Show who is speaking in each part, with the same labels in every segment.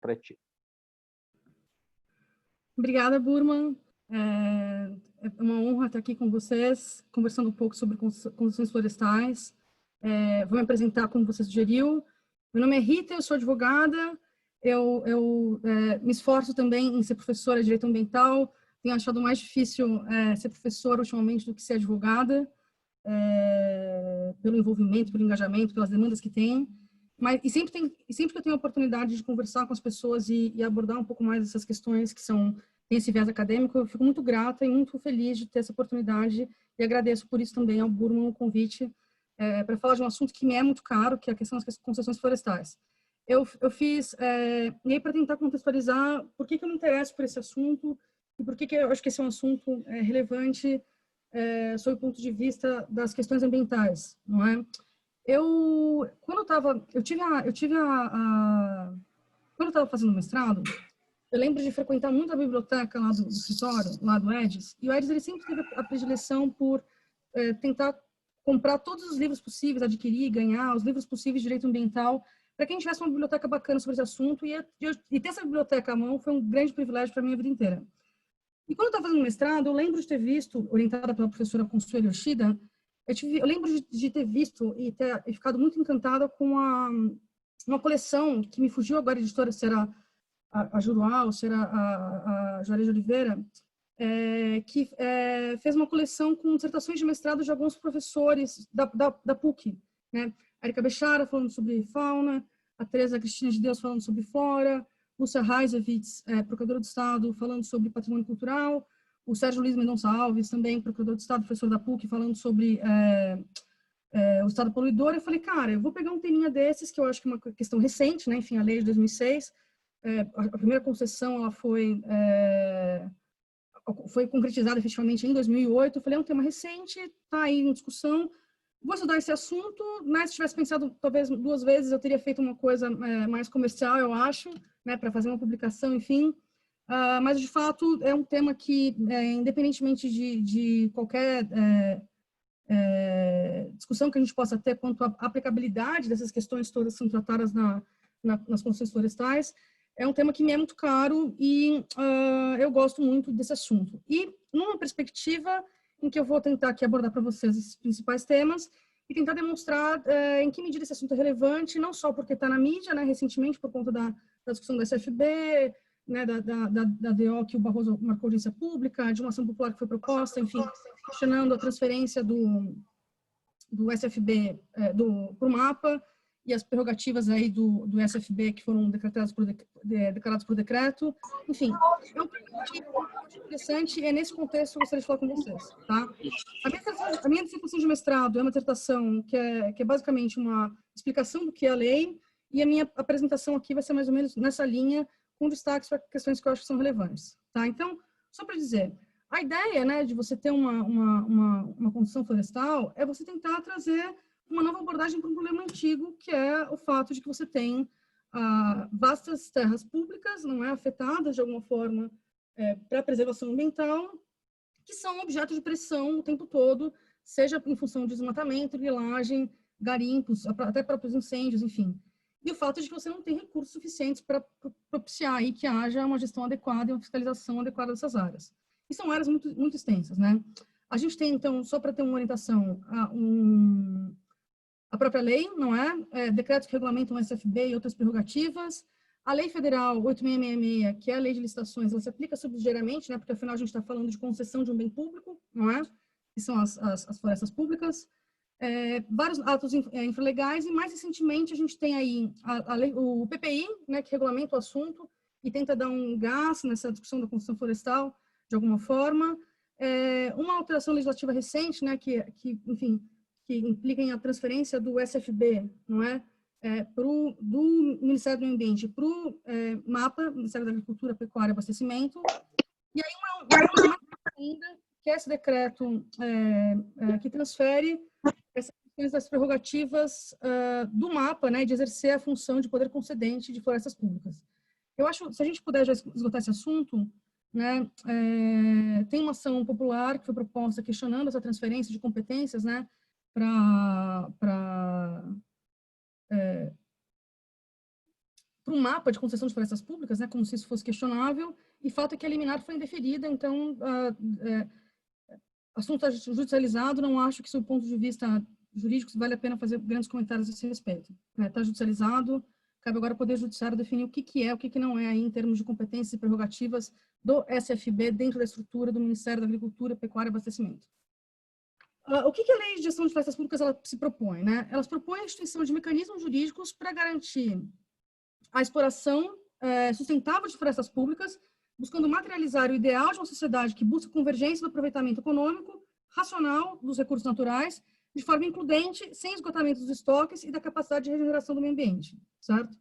Speaker 1: para ti.
Speaker 2: Obrigada, Burman. É uma honra estar aqui com vocês, conversando um pouco sobre concessões florestais. Vou me apresentar como você sugeriu. Meu nome é Rita, eu sou advogada. Eu me esforço também em ser professora de direito ambiental. Tenho achado mais difícil ser professora ultimamente do que ser advogada, pelo envolvimento, pelo engajamento, pelas demandas que tem. E sempre que eu tenho a oportunidade de conversar com as pessoas e abordar um pouco mais essas questões que tem esse viés acadêmico, eu fico muito grata e muito feliz de ter essa oportunidade e agradeço por isso também ao Burman o convite para falar de um assunto que me é muito caro, que é a questão das concessões florestais. Eu fiz, e aí para tentar contextualizar por que eu me interesso por esse assunto e por que eu acho que esse é um assunto relevante sob o ponto de vista das questões ambientais, não é? Quando eu estava fazendo mestrado, eu lembro de frequentar muito a biblioteca lá do escritório, lá do Edis, e o Edis ele sempre teve a predileção por tentar comprar todos os livros possíveis, adquirir, ganhar os livros possíveis de direito ambiental, para quem tivesse uma biblioteca bacana sobre esse assunto, e ter essa biblioteca à mão foi um grande privilégio para a minha vida inteira. E quando eu estava fazendo mestrado, eu lembro de ter visto, orientada pela professora Consuelo Yoshida, eu lembro de ter visto e ter ficado muito encantada com uma coleção que me fugiu agora, a editora, se era a Juruá ou se era a Juarez de Oliveira, que fez uma coleção com dissertações de mestrado de alguns professores da PUC, né? A Erika Bechara falando sobre fauna, a Teresa Cristina de Deus falando sobre flora, Lúcia Reisevitz, procuradora do Estado, falando sobre patrimônio cultural, o Sérgio Luiz Mendonça Alves, também procurador do Estado, professor da PUC, falando sobre o Estado poluidor. Eu falei, cara, eu vou pegar um teminha desses, que eu acho que é uma questão recente, né? Enfim, a lei de 2006, a primeira concessão ela foi concretizada efetivamente em 2008. Eu falei, é um tema recente, está aí em discussão, vou estudar esse assunto, mas se tivesse pensado talvez 2 vezes, eu teria feito uma coisa mais comercial, eu acho, né, para fazer uma publicação, enfim. Mas, de fato, é um tema que, independentemente de qualquer discussão que a gente possa ter quanto à aplicabilidade dessas questões todas que são tratadas nas concessões florestais, é um tema que me é muito caro e eu gosto muito desse assunto. E numa perspectiva em que eu vou tentar aqui abordar para vocês esses principais temas e tentar demonstrar em que medida esse assunto é relevante, não só porque está na mídia, né, recentemente, por conta da discussão da SFB, né, da DO que o Barroso marcou audiência pública, de uma ação popular que foi proposta, enfim, questionando a transferência do SFB para o mapa e as prerrogativas aí do SFB que foram decretadas declaradas por decreto. Enfim, é um tema muito interessante e é nesse contexto que eu gostaria de falar com vocês, tá? A minha dissertação de mestrado é uma dissertação que é basicamente uma explicação do que é a lei, e a minha apresentação aqui vai ser mais ou menos nessa linha, com destaques para questões que eu acho que são relevantes, tá? Então, só para dizer, a ideia, né, de você ter uma concessão florestal é você tentar trazer uma nova abordagem para um problema antigo, que é o fato de que você tem vastas terras públicas, não é, afetadas de alguma forma para a preservação ambiental, que são objeto de pressão o tempo todo, seja em função de desmatamento, grilagem, garimpos, até próprios incêndios, enfim. E o fato de que você não tem recursos suficientes para propiciar aí que haja uma gestão adequada e uma fiscalização adequada dessas áreas. E são áreas muito, muito extensas, né? A gente tem, então, só para ter uma orientação, a própria lei, não é? Decretos que regulamentam o SFB e outras prerrogativas. A Lei Federal 8666, que é a lei de licitações, ela se aplica subsidiariamente, né? Porque, afinal, a gente está falando de concessão de um bem público, não é? Que são as florestas públicas. Vários atos infralegais, e mais recentemente a gente tem aí o PPI, né, que regulamenta o assunto e tenta dar um gás nessa discussão da construção florestal, de alguma forma. Uma alteração legislativa recente, né, que enfim, que implica em a transferência do SFB, não é, do Ministério do Meio Ambiente para o MAPA, Ministério da Agricultura, Pecuária e Abastecimento. E aí uma coisa mais ainda, que é esse decreto que transfere essas questões das prerrogativas do MAPA, né, de exercer a função de poder concedente de florestas públicas. Eu acho, se a gente puder já esgotar esse assunto, né, tem uma ação popular que foi proposta questionando essa transferência de competências, né, para para um mapa de concessão de florestas públicas, né, como se isso fosse questionável, e fato é que a liminar foi indeferida, então, assunto judicializado, não acho que, sob o ponto de vista jurídico, vale a pena fazer grandes comentários a esse respeito. Está judicializado, cabe agora ao Poder Judiciário definir o que é, o que não é, aí, em termos de competências e prerrogativas do SFB dentro da estrutura do Ministério da Agricultura, Pecuária e Abastecimento. O que a Lei de Gestão de Florestas Públicas ela se propõe? Né? Ela se propõe a instituição de mecanismos jurídicos para garantir a exploração sustentável de florestas públicas, buscando materializar o ideal de uma sociedade que busca convergência do aproveitamento econômico, racional dos recursos naturais, de forma includente, sem esgotamento dos estoques e da capacidade de regeneração do meio ambiente, certo?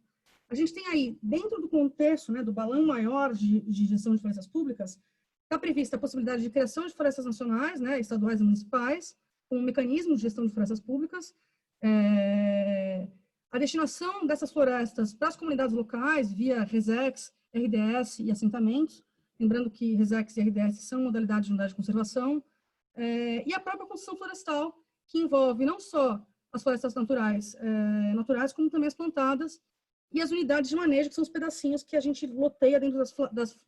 Speaker 2: A gente tem aí, dentro do contexto, né, do balão maior de gestão de florestas públicas, está prevista a possibilidade de criação de florestas nacionais, né, estaduais e municipais, com um mecanismo de gestão de florestas públicas, a destinação dessas florestas para as comunidades locais, via RESEX, RDS e assentamentos, lembrando que RESEX e RDS são modalidades de unidade de conservação, e a própria construção florestal, que envolve não só as florestas naturais, como também as plantadas, e as unidades de manejo, que são os pedacinhos que a gente loteia dentro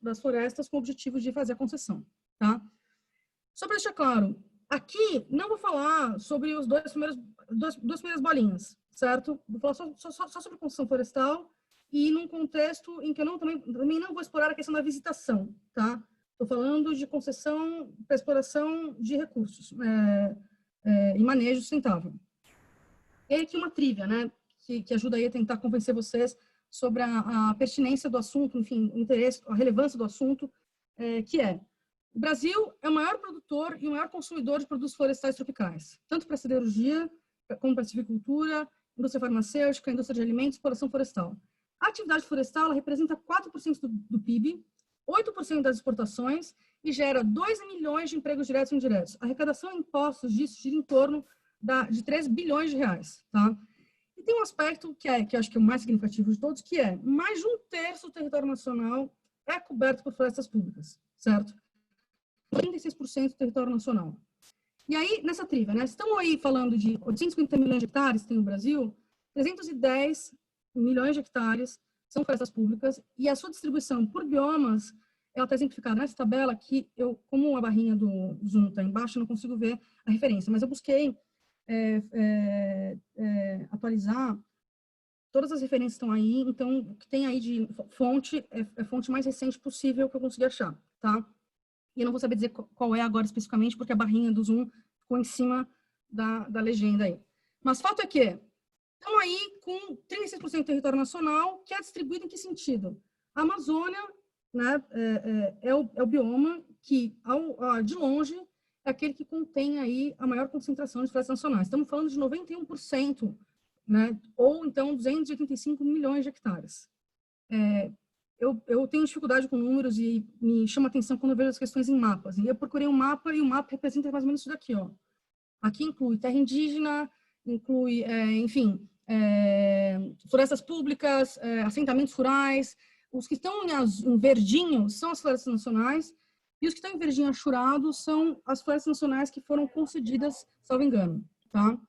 Speaker 2: das florestas com o objetivo de fazer a concessão. Tá? Só para deixar claro, aqui não vou falar sobre os duas primeiras bolinhas, certo? Vou falar só sobre construção florestal e num contexto em que eu também não vou explorar a questão da visitação, tá? Estou falando de concessão para exploração de recursos e manejo sustentável. E aí aqui uma trivia, né? Que ajuda aí a tentar convencer vocês sobre a pertinência do assunto, enfim, o interesse, a relevância do assunto, que é: o Brasil é o maior produtor e o maior consumidor de produtos florestais tropicais, tanto para siderurgia, como para silvicultura, indústria farmacêutica, indústria de alimentos, exploração florestal. A atividade florestal ela representa 4% do PIB, 8% das exportações e gera 2 milhões de empregos diretos e indiretos. A arrecadação em impostos disso gira em torno de 3 bilhões de reais, tá? E tem um aspecto que eu acho que é o mais significativo de todos, que é mais de 1/3 do território nacional é coberto por florestas públicas, certo? 36% do território nacional. E aí, nessa trivia, né? Estamos aí falando de 850 milhões de hectares que tem no Brasil, 310 milhões de hectares são florestas públicas, e a sua distribuição por biomas, ela está exemplificada nessa tabela que como a barrinha do Zoom está embaixo, eu não consigo ver a referência, mas eu busquei atualizar, todas as referências estão aí, então o que tem aí de fonte é a fonte mais recente possível que eu consegui achar, tá? E eu não vou saber dizer qual é agora especificamente, porque a barrinha do Zoom ficou em cima da legenda aí. Mas fato é que estão aí com 36% do território nacional, que é distribuído em que sentido? A Amazônia, né, é o bioma que, de longe, é aquele que contém aí a maior concentração de florestas nacionais. Estamos falando de 91%, né, ou então 285 milhões de hectares. Eu tenho dificuldade com números e me chama a atenção quando eu vejo as questões em mapas. E eu procurei um mapa e o mapa representa mais ou menos isso daqui, ó. Aqui inclui terra indígena, inclui, enfim, florestas públicas, assentamentos rurais. Os que estão em verdinho são as florestas nacionais e os que estão em verdinho achurado são as florestas nacionais que foram concedidas, salvo engano, tá?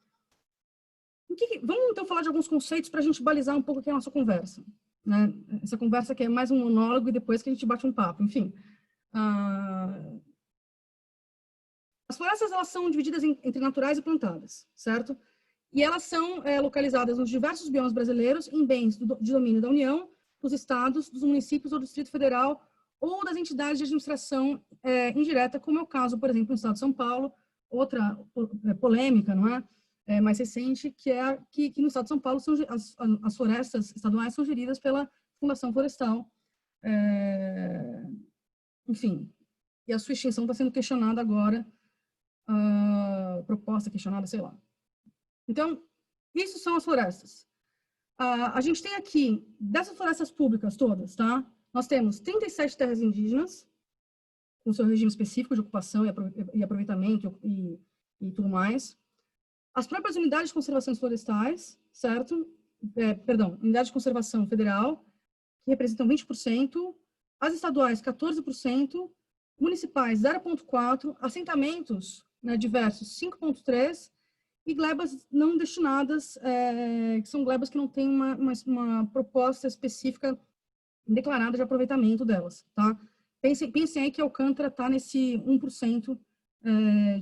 Speaker 2: Vamos, então, falar de alguns conceitos para a gente balizar um pouco aqui a nossa conversa, né? Essa conversa que é mais um monólogo e depois que a gente bate um papo, enfim. As florestas, elas são divididas entre naturais e plantadas, certo? E elas são localizadas nos diversos biomas brasileiros em bens de domínio da União, dos estados, dos municípios ou do Distrito Federal ou das entidades de administração indireta, como é o caso, por exemplo, no estado de São Paulo, outra polêmica, não é? Mais recente, que é que no estado de São Paulo as florestas estaduais são geridas pela Fundação Florestal. Enfim, e a sua extinção está sendo questionada agora, proposta questionada, sei lá. Então, isso são as florestas. A gente tem aqui, dessas florestas públicas todas, tá? Nós temos 37 terras indígenas, com seu regime específico de ocupação e aproveitamento e tudo mais. As próprias unidades de conservação florestais, certo? Unidade de conservação federal, que representam 20%, as estaduais, 14%, municipais, 0,4%, assentamentos, né, diversos, 5,3%, e glebas não destinadas, que são glebas que não têm uma proposta específica declarada de aproveitamento delas, tá? Pensem aí que Alcântara está nesse 1%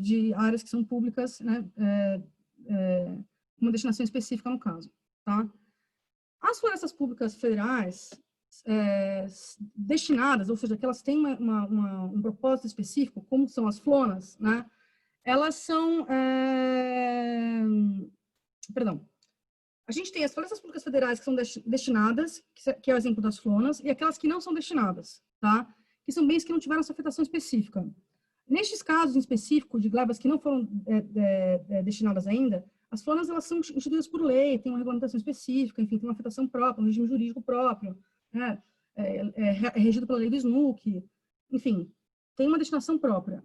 Speaker 2: de áreas que são públicas, né? Uma destinação específica no caso, tá? As florestas públicas federais destinadas, ou seja, que elas têm um propósito específico, como são as FLONAS, né? Elas são, perdão, a gente tem as florestas públicas federais que são destinadas, que é o exemplo das FLONAS, e aquelas que não são destinadas, tá? Que são bens que não tiveram essa afetação específica. Nestes casos em específico, de glebas que não foram destinadas ainda, as FLONAS, elas são instituídas por lei, tem uma regulamentação específica, enfim, tem uma afetação própria, um regime jurídico próprio, né? É regido pela lei do SNUC, enfim, tem uma destinação própria.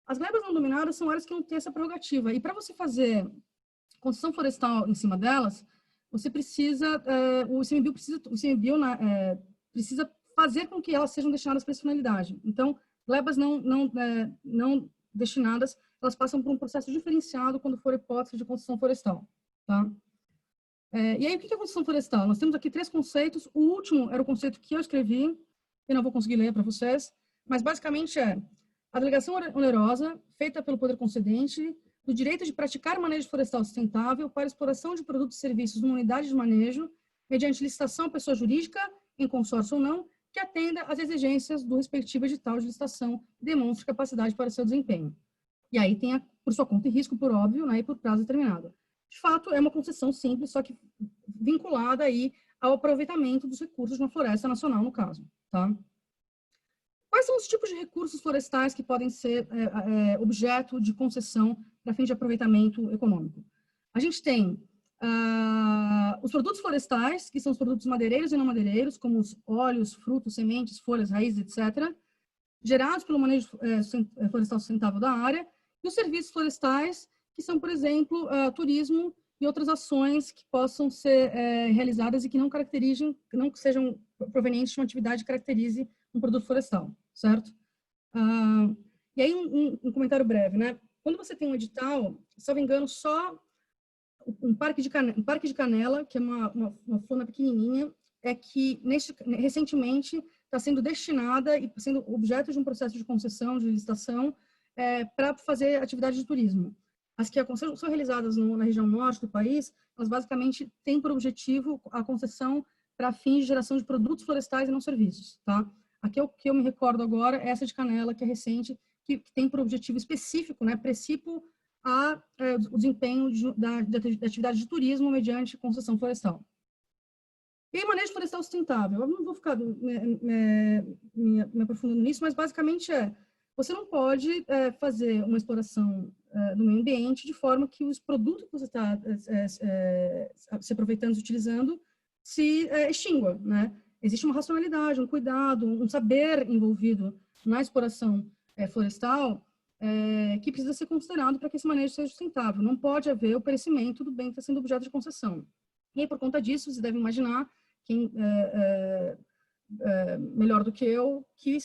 Speaker 2: As glebas não dominadas são áreas que não têm essa prerrogativa, e para você fazer concessão florestal em cima delas, você precisa, o ICMBio precisa fazer com que elas sejam destinadas para essa finalidade. Então, glebas não destinadas, elas passam por um processo diferenciado quando for hipótese de concessão florestal, tá? E aí, o que é concessão florestal? Nós temos aqui 3 conceitos. O último era o conceito que eu escrevi, eu não vou conseguir ler para vocês, mas basicamente é a delegação onerosa feita pelo poder concedente do direito de praticar manejo florestal sustentável para exploração de produtos e serviços numa unidade de manejo, mediante licitação à pessoa jurídica, em consórcio ou não, que atenda às exigências do respectivo edital de licitação e demonstre capacidade para seu desempenho. E aí tem, por sua conta e risco, por óbvio, né, e por prazo determinado. De fato, é uma concessão simples, só que vinculada aí ao aproveitamento dos recursos de uma floresta nacional, no caso, tá? Quais são os tipos de recursos florestais que podem ser objeto de concessão para fins de aproveitamento econômico? A gente tem os produtos florestais, que são os produtos madeireiros e não madeireiros, como os óleos, frutos, sementes, folhas, raízes, etc., gerados pelo manejo florestal sustentável da área, e os serviços florestais, que são, por exemplo, turismo e outras ações que possam ser realizadas e que não sejam provenientes de uma atividade que caracterize um produto florestal, certo? E aí, um comentário breve, né? Quando você tem um edital, se não me engano, só um parque de canela, que é uma flor pequenininha, é que recentemente está sendo destinada e sendo objeto de um processo de concessão, de licitação, para fazer atividade de turismo. As que são realizadas na região norte do país, elas basicamente têm por objetivo a concessão para fins de geração de produtos florestais e não serviços, tá? Aqui o que eu me recordo agora é essa de canela, que é recente, que tem por objetivo específico, né, precipo o desempenho da atividade de turismo mediante concessão florestal. E manejo florestal sustentável. Eu não vou ficar me aprofundando nisso, mas basicamente você não pode fazer uma exploração do meio ambiente de forma que os produtos que você está se aproveitando, se utilizando, se extingua, né? Existe uma racionalidade, um cuidado, um saber envolvido na exploração florestal que precisa ser considerado para que esse manejo seja sustentável. Não pode haver o perecimento do bem que está sendo objeto de concessão. E aí, por conta disso, você deve imaginar, quem melhor do que eu, que,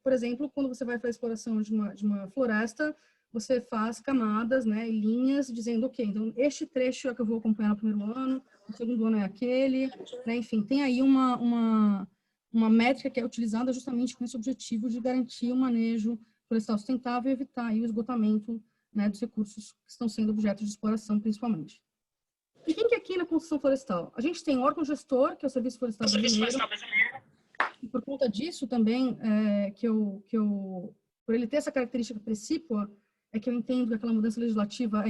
Speaker 2: por exemplo, quando você vai fazer a exploração de uma floresta, você faz camadas, né, e linhas dizendo, ok, então este trecho é que eu vou acompanhar no primeiro ano, no segundo ano é aquele, né, enfim, tem aí uma métrica que é utilizada justamente com esse objetivo de garantir um manejo florestal sustentável e evitar aí o esgotamento, né, dos recursos que estão sendo objeto de exploração, principalmente. E quem que é aqui na concessão florestal? A gente tem o órgão gestor, que é o Serviço Florestal Brasileiro, e por conta disso também, por ele ter essa característica precípua, é que eu entendo que aquela mudança legislativa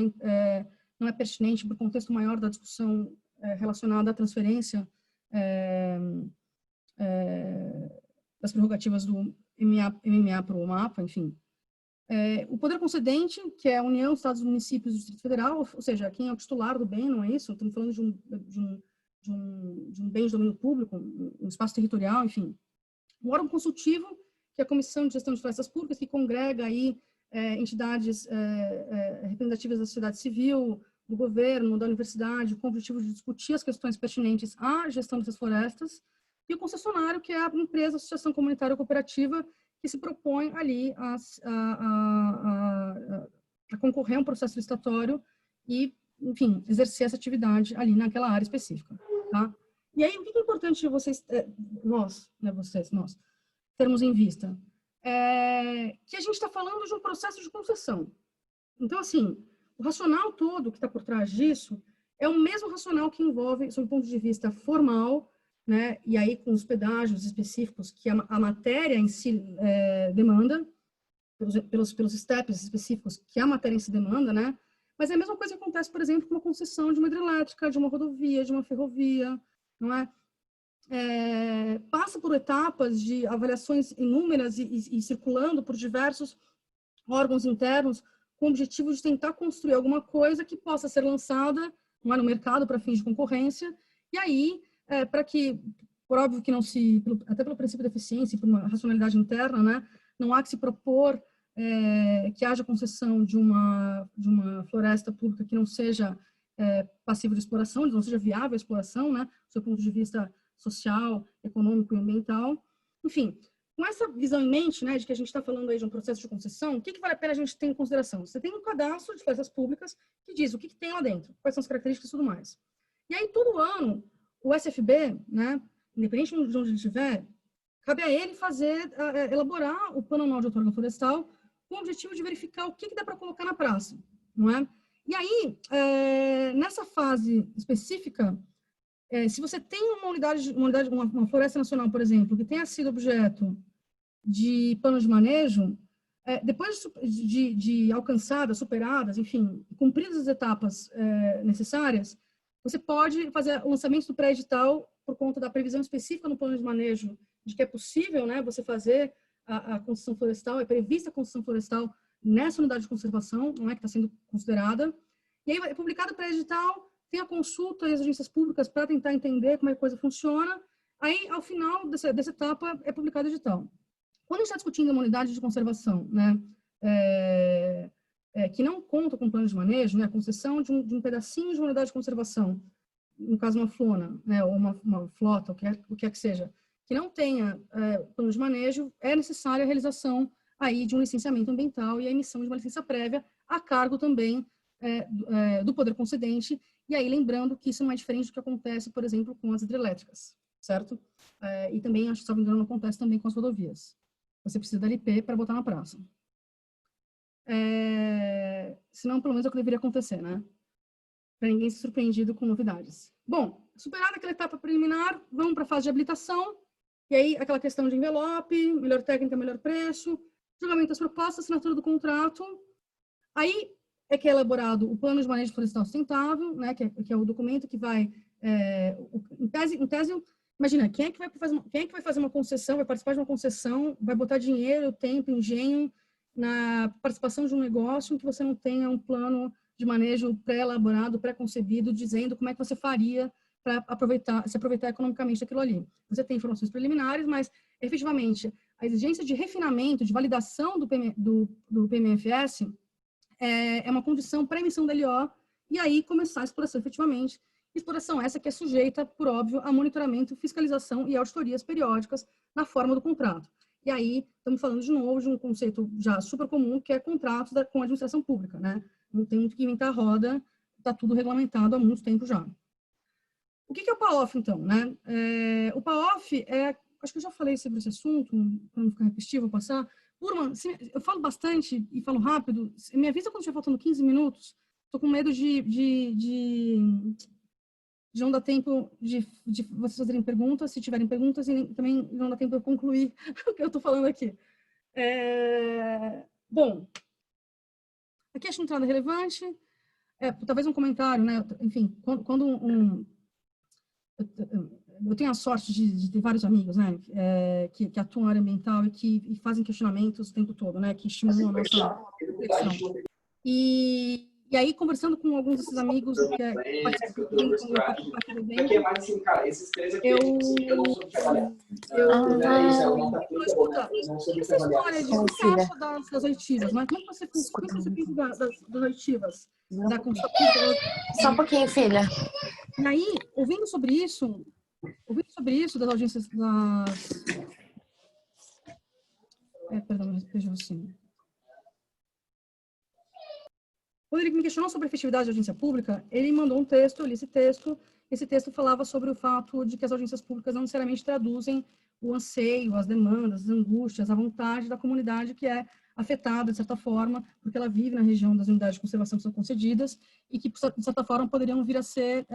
Speaker 2: não é pertinente para o contexto maior da discussão relacionada à transferência das prerrogativas do MMA para o MAPA, enfim. O poder concedente, que é a União, Estados, Municípios e Distrito Federal, ou seja, quem é o titular do bem, não é isso? Estamos falando de um bem de domínio público, um espaço territorial, enfim. O órgão consultivo, que é a Comissão de Gestão de Florestas Públicas, que congrega aí entidades representativas da sociedade civil, do governo, da universidade, com o objetivo de discutir as questões pertinentes à gestão dessas florestas, e o concessionário, que é a empresa, associação comunitária ou cooperativa, que se propõe ali a concorrer a um processo licitatório e enfim, exercer essa atividade ali naquela área específica, tá? E aí, o que é importante vocês, nós, né, nós, termos em vista? Que a gente está falando de um processo de concessão. Então, assim, o racional todo que está por trás disso é o mesmo racional que envolve, sob o ponto de vista formal, né, e aí com os pedágios específicos que a matéria em si demanda, pelos steps específicos que a matéria em si demanda, né, mas é a mesma coisa que acontece, por exemplo, com uma concessão de uma hidrelétrica, de uma rodovia, de uma ferrovia, não é? Passa por etapas de avaliações inúmeras e circulando por diversos órgãos internos com o objetivo de tentar construir alguma coisa que possa ser lançada, não é, no mercado para fins de concorrência, e aí, para que, por óbvio que não se, até pelo princípio da eficiência e por uma racionalidade interna, né, não há que se propor que haja concessão de uma floresta pública que não seja passiva de exploração, não seja viável a exploração, né, do seu ponto de vista social, econômico e ambiental. Enfim, com essa visão em mente, né, de que a gente está falando aí de um processo de concessão, o que vale a pena a gente ter em consideração? Você tem um cadastro de florestas públicas que diz o que tem lá dentro, quais são as características e tudo mais. E aí, todo ano, o SFB, né, independente de onde ele estiver, cabe a ele elaborar o plano anual de outorga florestal com o objetivo de verificar o que dá para colocar na praça, não é? E aí, nessa fase específica, se você tem uma floresta nacional, por exemplo, que tenha sido objeto de plano de manejo, depois de alcançadas, superadas, enfim, cumpridas as etapas necessárias, você pode fazer o lançamento do pré-edital por conta da previsão específica no plano de manejo de que é possível, né, você fazer a concessão florestal, é prevista a concessão florestal nessa unidade de conservação, não é, que está sendo considerada, e aí é publicado o pré-edital, tem a consulta e as agências públicas para tentar entender como é que a coisa funciona, aí, ao final dessa etapa, é publicado o edital. Quando a gente está discutindo uma unidade de conservação, né, que não conta com plano de manejo, né, a concessão de um pedacinho de uma unidade de conservação, no caso uma flona, né, ou uma flota, o que é que seja, que não tenha plano de manejo, é necessária a realização aí de um licenciamento ambiental e a emissão de uma licença prévia a cargo também do poder concedente, e aí lembrando que isso não é diferente do que acontece, por exemplo, com as hidrelétricas, certo? E também, acho que, se não me engano, acontece também com as rodovias. Você precisa da LP para botar na praça. Senão, pelo menos, é o que deveria acontecer, né? Para ninguém ser surpreendido com novidades. Bom, superada aquela etapa preliminar, vamos para a fase de habilitação, e aí aquela questão de envelope, melhor técnica, melhor preço, julgamento das propostas, assinatura do contrato, aí é que é elaborado o plano de manejo florestal sustentável, né, que é o documento que vai, em tese, imagina, quem é que vai fazer uma concessão, vai participar de uma concessão, vai botar dinheiro, tempo, engenho na participação de um negócio em que você não tenha um plano de manejo pré-elaborado, pré-concebido, dizendo como é que você faria para se aproveitar economicamente daquilo ali. Você tem informações preliminares, mas, efetivamente, a exigência de refinamento, de validação do PMFS é uma condição para a emissão da LO e aí começar a exploração efetivamente. Exploração essa que é sujeita, por óbvio, a monitoramento, fiscalização e auditorias periódicas na forma do contrato. E aí, estamos falando de novo de um conceito já super comum, que é contrato com a administração pública, né? Não tem muito que inventar a roda, está tudo regulamentado há muito tempo já. O que é o PAOF, então, né? O PAOF acho que eu já falei sobre esse assunto, para não ficar repetitivo, vou passar. Burman, eu falo bastante e falo rápido, me avisa quando estiver faltando 15 minutos, estou com medo de não dar tempo de vocês fazerem perguntas, se tiverem perguntas, e também não dá tempo de eu concluir o que eu estou falando aqui. Bom, aqui acho entrada relevante, talvez um comentário, né? Enfim, quando eu tenho a sorte de ter vários amigos, né, que atuam na área ambiental e que fazem questionamentos o tempo todo, né, que estimulam a nossa reflexão. E aí, conversando com alguns desses amigos que participam quando eu participo do evento, escuta, essa história de o que você acha das oitivas, mas como é que você pensa das oitivas?
Speaker 1: Só um pouquinho, filha.
Speaker 2: E aí, ouvindo sobre isso das audiências perdão, veja assim. Quando ele me questionou sobre a efetividade da audiência pública, ele mandou um texto, eu li esse texto. Esse texto falava sobre o fato de que as audiências públicas não necessariamente traduzem o anseio, as demandas, as angústias, a vontade da comunidade que é afetada, de certa forma, porque ela vive na região das unidades de conservação que são concedidas e que, de certa forma, poderiam vir a ser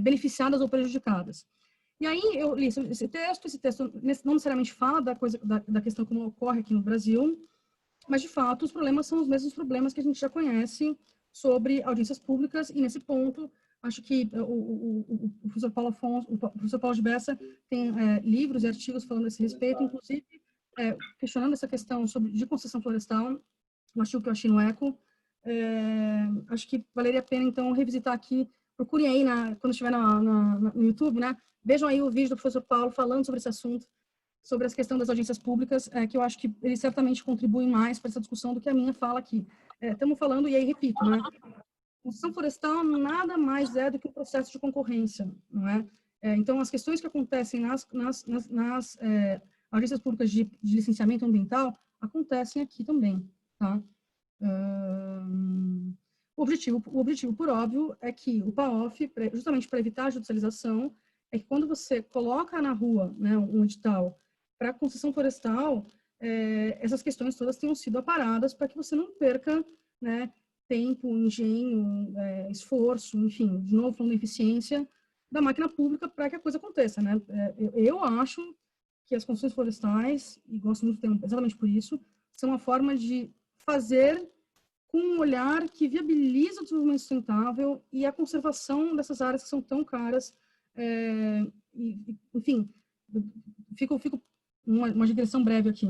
Speaker 2: beneficiadas ou prejudicadas. E aí eu li esse texto não necessariamente fala da questão como ocorre aqui no Brasil, mas, de fato, os problemas são os mesmos problemas que a gente já conhece sobre audiências públicas, e, nesse ponto, acho que o professor Paulo de Bessa tem livros e artigos falando a esse respeito, inclusive questionando essa questão de concessão florestal, um artigo que eu achei no Eco. Acho que valeria a pena, então, revisitar aqui. Procurem aí, quando estiver no YouTube, né? Vejam aí o vídeo do professor Paulo falando sobre esse assunto, sobre a questão das audiências públicas, que eu acho que ele certamente contribui mais para essa discussão do que a minha fala aqui. Estamos falando, e aí repito, né? Concessão florestal nada mais é do que um processo de concorrência, não é? Então, as questões que acontecem nas audiências públicas de licenciamento ambiental acontecem aqui também, tá? O objetivo, por óbvio, é que o PAOF, justamente para evitar a judicialização, é que quando você coloca na rua, né, um edital para concessão florestal, essas questões todas tenham sido aparadas para que você não perca, né, tempo, engenho, esforço, enfim, de novo falando de eficiência da máquina pública para que a coisa aconteça, né? Eu acho que as concessões florestais, e gosto muito do termo exatamente por isso, são uma forma de fazer com um olhar que viabiliza o desenvolvimento sustentável e a conservação dessas áreas que são tão caras. Enfim, fico uma digressão breve aqui.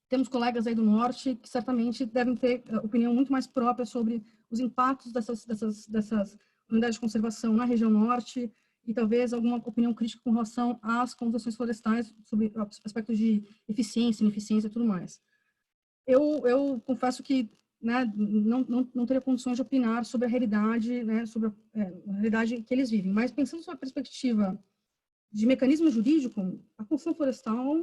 Speaker 2: Temos colegas aí do Norte que certamente devem ter opinião muito mais própria sobre os impactos dessas unidades de conservação na região Norte e talvez alguma opinião crítica com relação às concessões florestais sobre aspectos de eficiência, ineficiência e tudo mais. Eu confesso que, né, não teria condições de opinar sobre a realidade, né, sobre a realidade que eles vivem, mas pensando sobre a perspectiva de mecanismo jurídico, a concessão florestal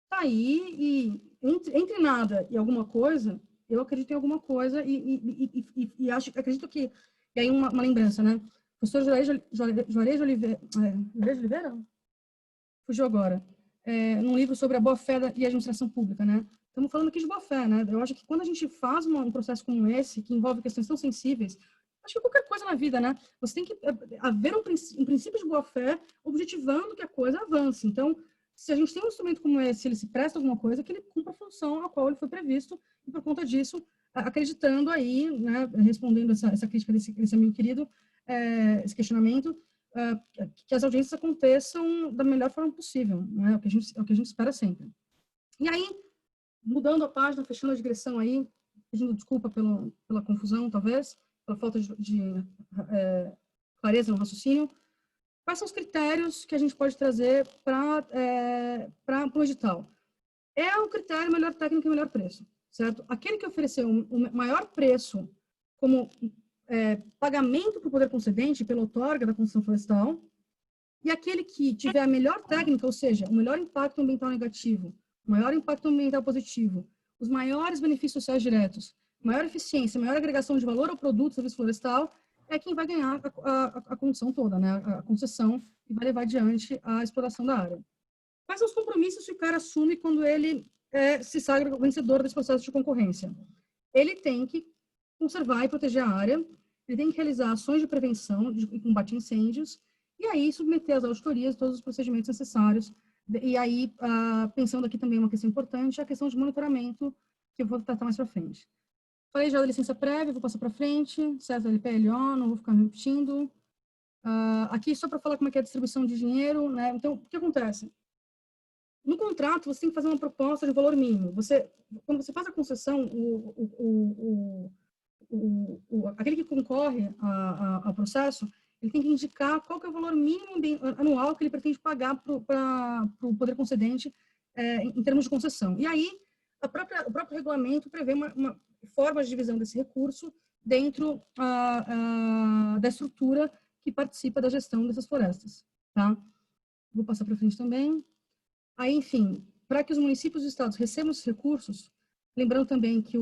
Speaker 2: está aí e entre nada e alguma coisa, eu acredito em alguma coisa e acredito que, e aí uma lembrança, né? O professor Juarez de Oliveira? Fugiu agora. Num livro sobre a boa-fé e a administração pública, né? Estamos falando aqui de boa-fé, né? Eu acho que quando a gente faz um processo como esse, que envolve questões tão sensíveis, acho que qualquer coisa na vida, né? Você tem que haver um princípio de boa-fé objetivando que a coisa avance. Então, se a gente tem um instrumento como esse, ele se presta alguma coisa, que ele cumpra a função a qual ele foi previsto, e por conta disso, acreditando aí, né, respondendo essa crítica desse amigo querido, esse questionamento, que as audiências aconteçam da melhor forma possível, né? É o que a gente espera sempre. E aí, mudando a página, fechando a digressão aí, pedindo desculpa pela confusão, talvez, pela falta de clareza no raciocínio, quais são os critérios que a gente pode trazer para o edital? É o critério melhor técnico e melhor preço, certo? Aquele que ofereceu o maior preço como pagamento para o poder concedente pela outorga da concessão florestal, e aquele que tiver a melhor técnica, ou seja, o melhor impacto ambiental negativo, o maior impacto ambiental positivo, os maiores benefícios sociais diretos, maior eficiência, maior agregação de valor ao produto, serviço florestal, é quem vai ganhar a condição toda, né? A concessão, e vai levar adiante a exploração da área. Quais são os compromissos que o cara assume quando ele se sagra vencedor desse processo de concorrência? Ele tem que conservar e proteger a área, ele tem que realizar ações de prevenção e combate a incêndios, e aí submeter às auditorias todos os procedimentos necessários. E aí, pensando aqui também uma questão importante, a questão de monitoramento, que eu vou tratar mais para frente. Falei já da licença prévia, vou passar para frente, CESA-LPLO, não vou ficar me repetindo. Aqui, só para falar como é que é a distribuição de dinheiro, né? Então, o que acontece? No contrato, você tem que fazer uma proposta de valor mínimo. Quando você faz a concessão, aquele que concorre ao processo, ele tem que indicar qual que é o valor mínimo anual que ele pretende pagar para o poder concedente em termos de concessão. E aí, o próprio regulamento prevê uma forma de divisão desse recurso dentro da estrutura que participa da gestão dessas florestas. Tá? Vou passar para frente também. Aí, enfim, para que os municípios e estados recebam esses recursos, Lembrando também que,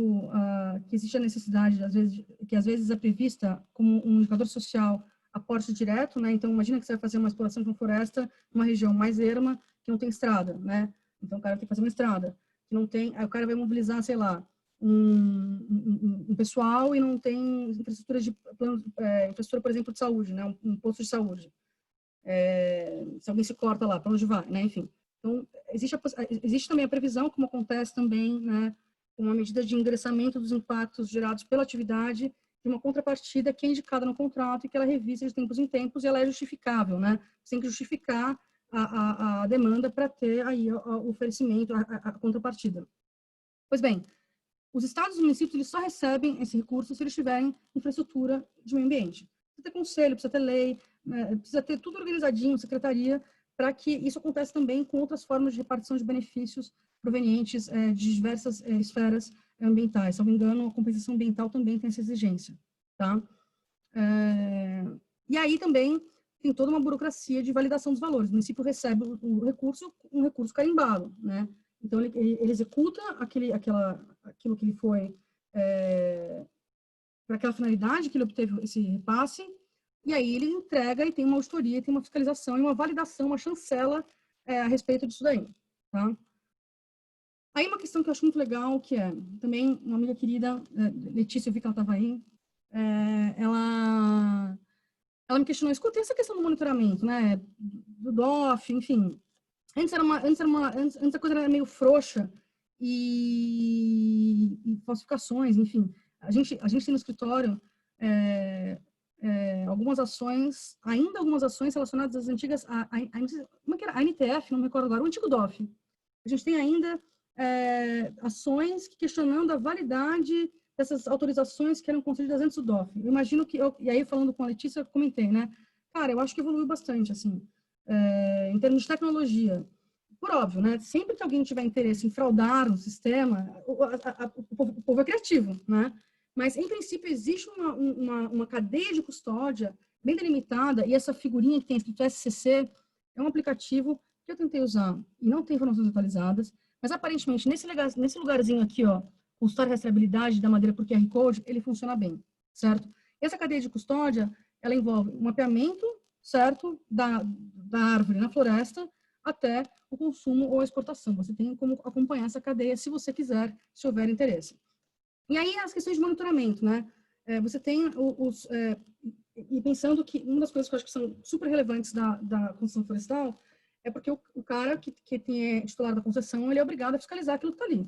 Speaker 2: que existe a necessidade, às vezes é prevista como um indicador social aporte direto, né? Então, imagina que você vai fazer uma exploração de uma floresta numa região mais erma, que não tem estrada, né? Então, o cara tem que fazer uma estrada, que não tem, aí o cara vai mobilizar, sei lá, um pessoal e não tem infraestrutura infraestrutura, por exemplo, de saúde, né? Um posto de saúde. Se alguém se corta lá, para onde vai, né? Enfim. Então, existe também a previsão, como acontece também, né? Uma medida de endereçamento dos impactos gerados pela atividade de uma contrapartida que é indicada no contrato e que ela revisa de tempos em tempos e ela é justificável, né? Você tem que justificar a demanda para ter aí o oferecimento, a contrapartida. Pois bem, os estados e os municípios eles só recebem esse recurso se eles tiverem infraestrutura de meio ambiente. Precisa ter conselho, precisa ter lei, né? Precisa ter tudo organizadinho, secretaria, para que isso aconteça também com outras formas de repartição de benefícios provenientes de diversas esferas ambientais. Se não me engano, a compensação ambiental também tem essa exigência, tá? E aí também tem toda uma burocracia de validação dos valores. O município recebe um recurso carimbado, né? Então, ele executa aquilo que ele foi, para aquela finalidade que ele obteve esse repasse, e aí ele entrega e tem uma auditoria, tem uma fiscalização e uma validação, uma chancela a respeito disso daí, tá? Aí uma questão que eu acho muito legal, que é também uma amiga querida, Letícia, eu vi que ela estava aí, ela me questionou, escutei essa questão do monitoramento, né, do DOF, enfim. Antes a coisa era meio frouxa e falsificações, enfim. A gente tem no escritório algumas ações relacionadas às antigas, como é que era? A NTF, não me recordo agora, o antigo DOF. A gente tem ainda ações questionando a validade dessas autorizações que eram concedidas antes do DOF. Eu imagino que, e aí falando com a Letícia, eu comentei, né? Cara, eu acho que evoluiu bastante, assim, em termos de tecnologia. Por óbvio, né? Sempre que alguém tiver interesse em fraudar um sistema, o povo é criativo, né? Mas, em princípio, existe uma cadeia de custódia bem delimitada, e essa figurinha que tem escrito SCC é um aplicativo que eu tentei usar e não tem informações atualizadas, mas, aparentemente, nesse lugarzinho aqui, ó, consultar a rastreabilidade da madeira por QR Code, ele funciona bem, certo? Essa cadeia de custódia, ela envolve o mapeamento, certo, da árvore na floresta até o consumo ou a exportação. Você tem como acompanhar essa cadeia se você quiser, se houver interesse. E aí as questões de monitoramento, né? Você tem e pensando que uma das coisas que eu acho que são super relevantes da concessão florestal é porque o cara que é titular da concessão, ele é obrigado a fiscalizar aquilo que está ali.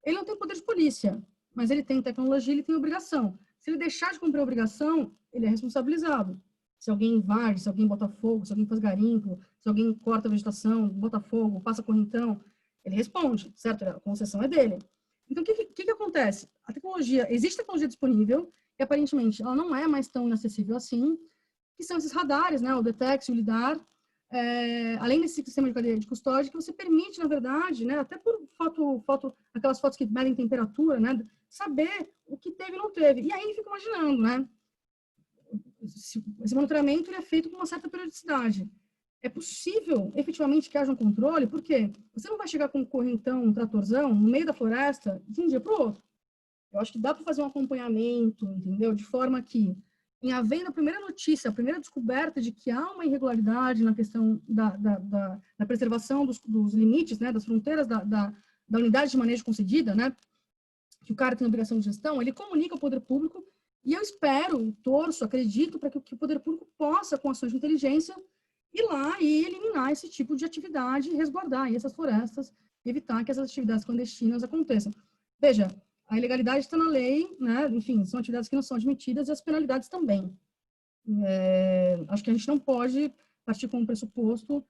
Speaker 2: Ele não tem poder de polícia, mas ele tem tecnologia, ele tem obrigação. Se ele deixar de cumprir a obrigação, ele é responsabilizado. Se alguém invade, se alguém bota fogo, se alguém faz garimpo, se alguém corta a vegetação, bota fogo, passa correntão, ele responde, certo? A concessão é dele. Então, o que acontece? Existe tecnologia disponível, e aparentemente ela não é mais tão inacessível assim, que são esses radares, né? O Detect, o LIDAR, além desse sistema de cadeia de custódia, que você permite, na verdade, né, até por aquelas fotos que medem temperatura, né, saber o que teve e não teve. E aí fica imaginando, né, esse monitoramento ele é feito com uma certa periodicidade. É possível, efetivamente, que haja um controle, porque você não vai chegar com um correntão, um tratorzão, no meio da floresta, de um dia para o outro. Eu acho que dá para fazer um acompanhamento, entendeu? De forma que, em havendo a primeira notícia, a primeira descoberta de que há uma irregularidade na questão da preservação dos limites, né, das fronteiras da unidade de manejo concedida, né, que o cara tem obrigação de gestão, ele comunica ao poder público, e eu espero, torço, acredito, para que o poder público possa, com ações de inteligência, ir lá e eliminar esse tipo de atividade, resguardar aí essas florestas, evitar que essas atividades clandestinas aconteçam. Veja, a ilegalidade está na lei, né? Enfim, são atividades que não são admitidas e as penalidades também. Acho que a gente não pode partir com o pressuposto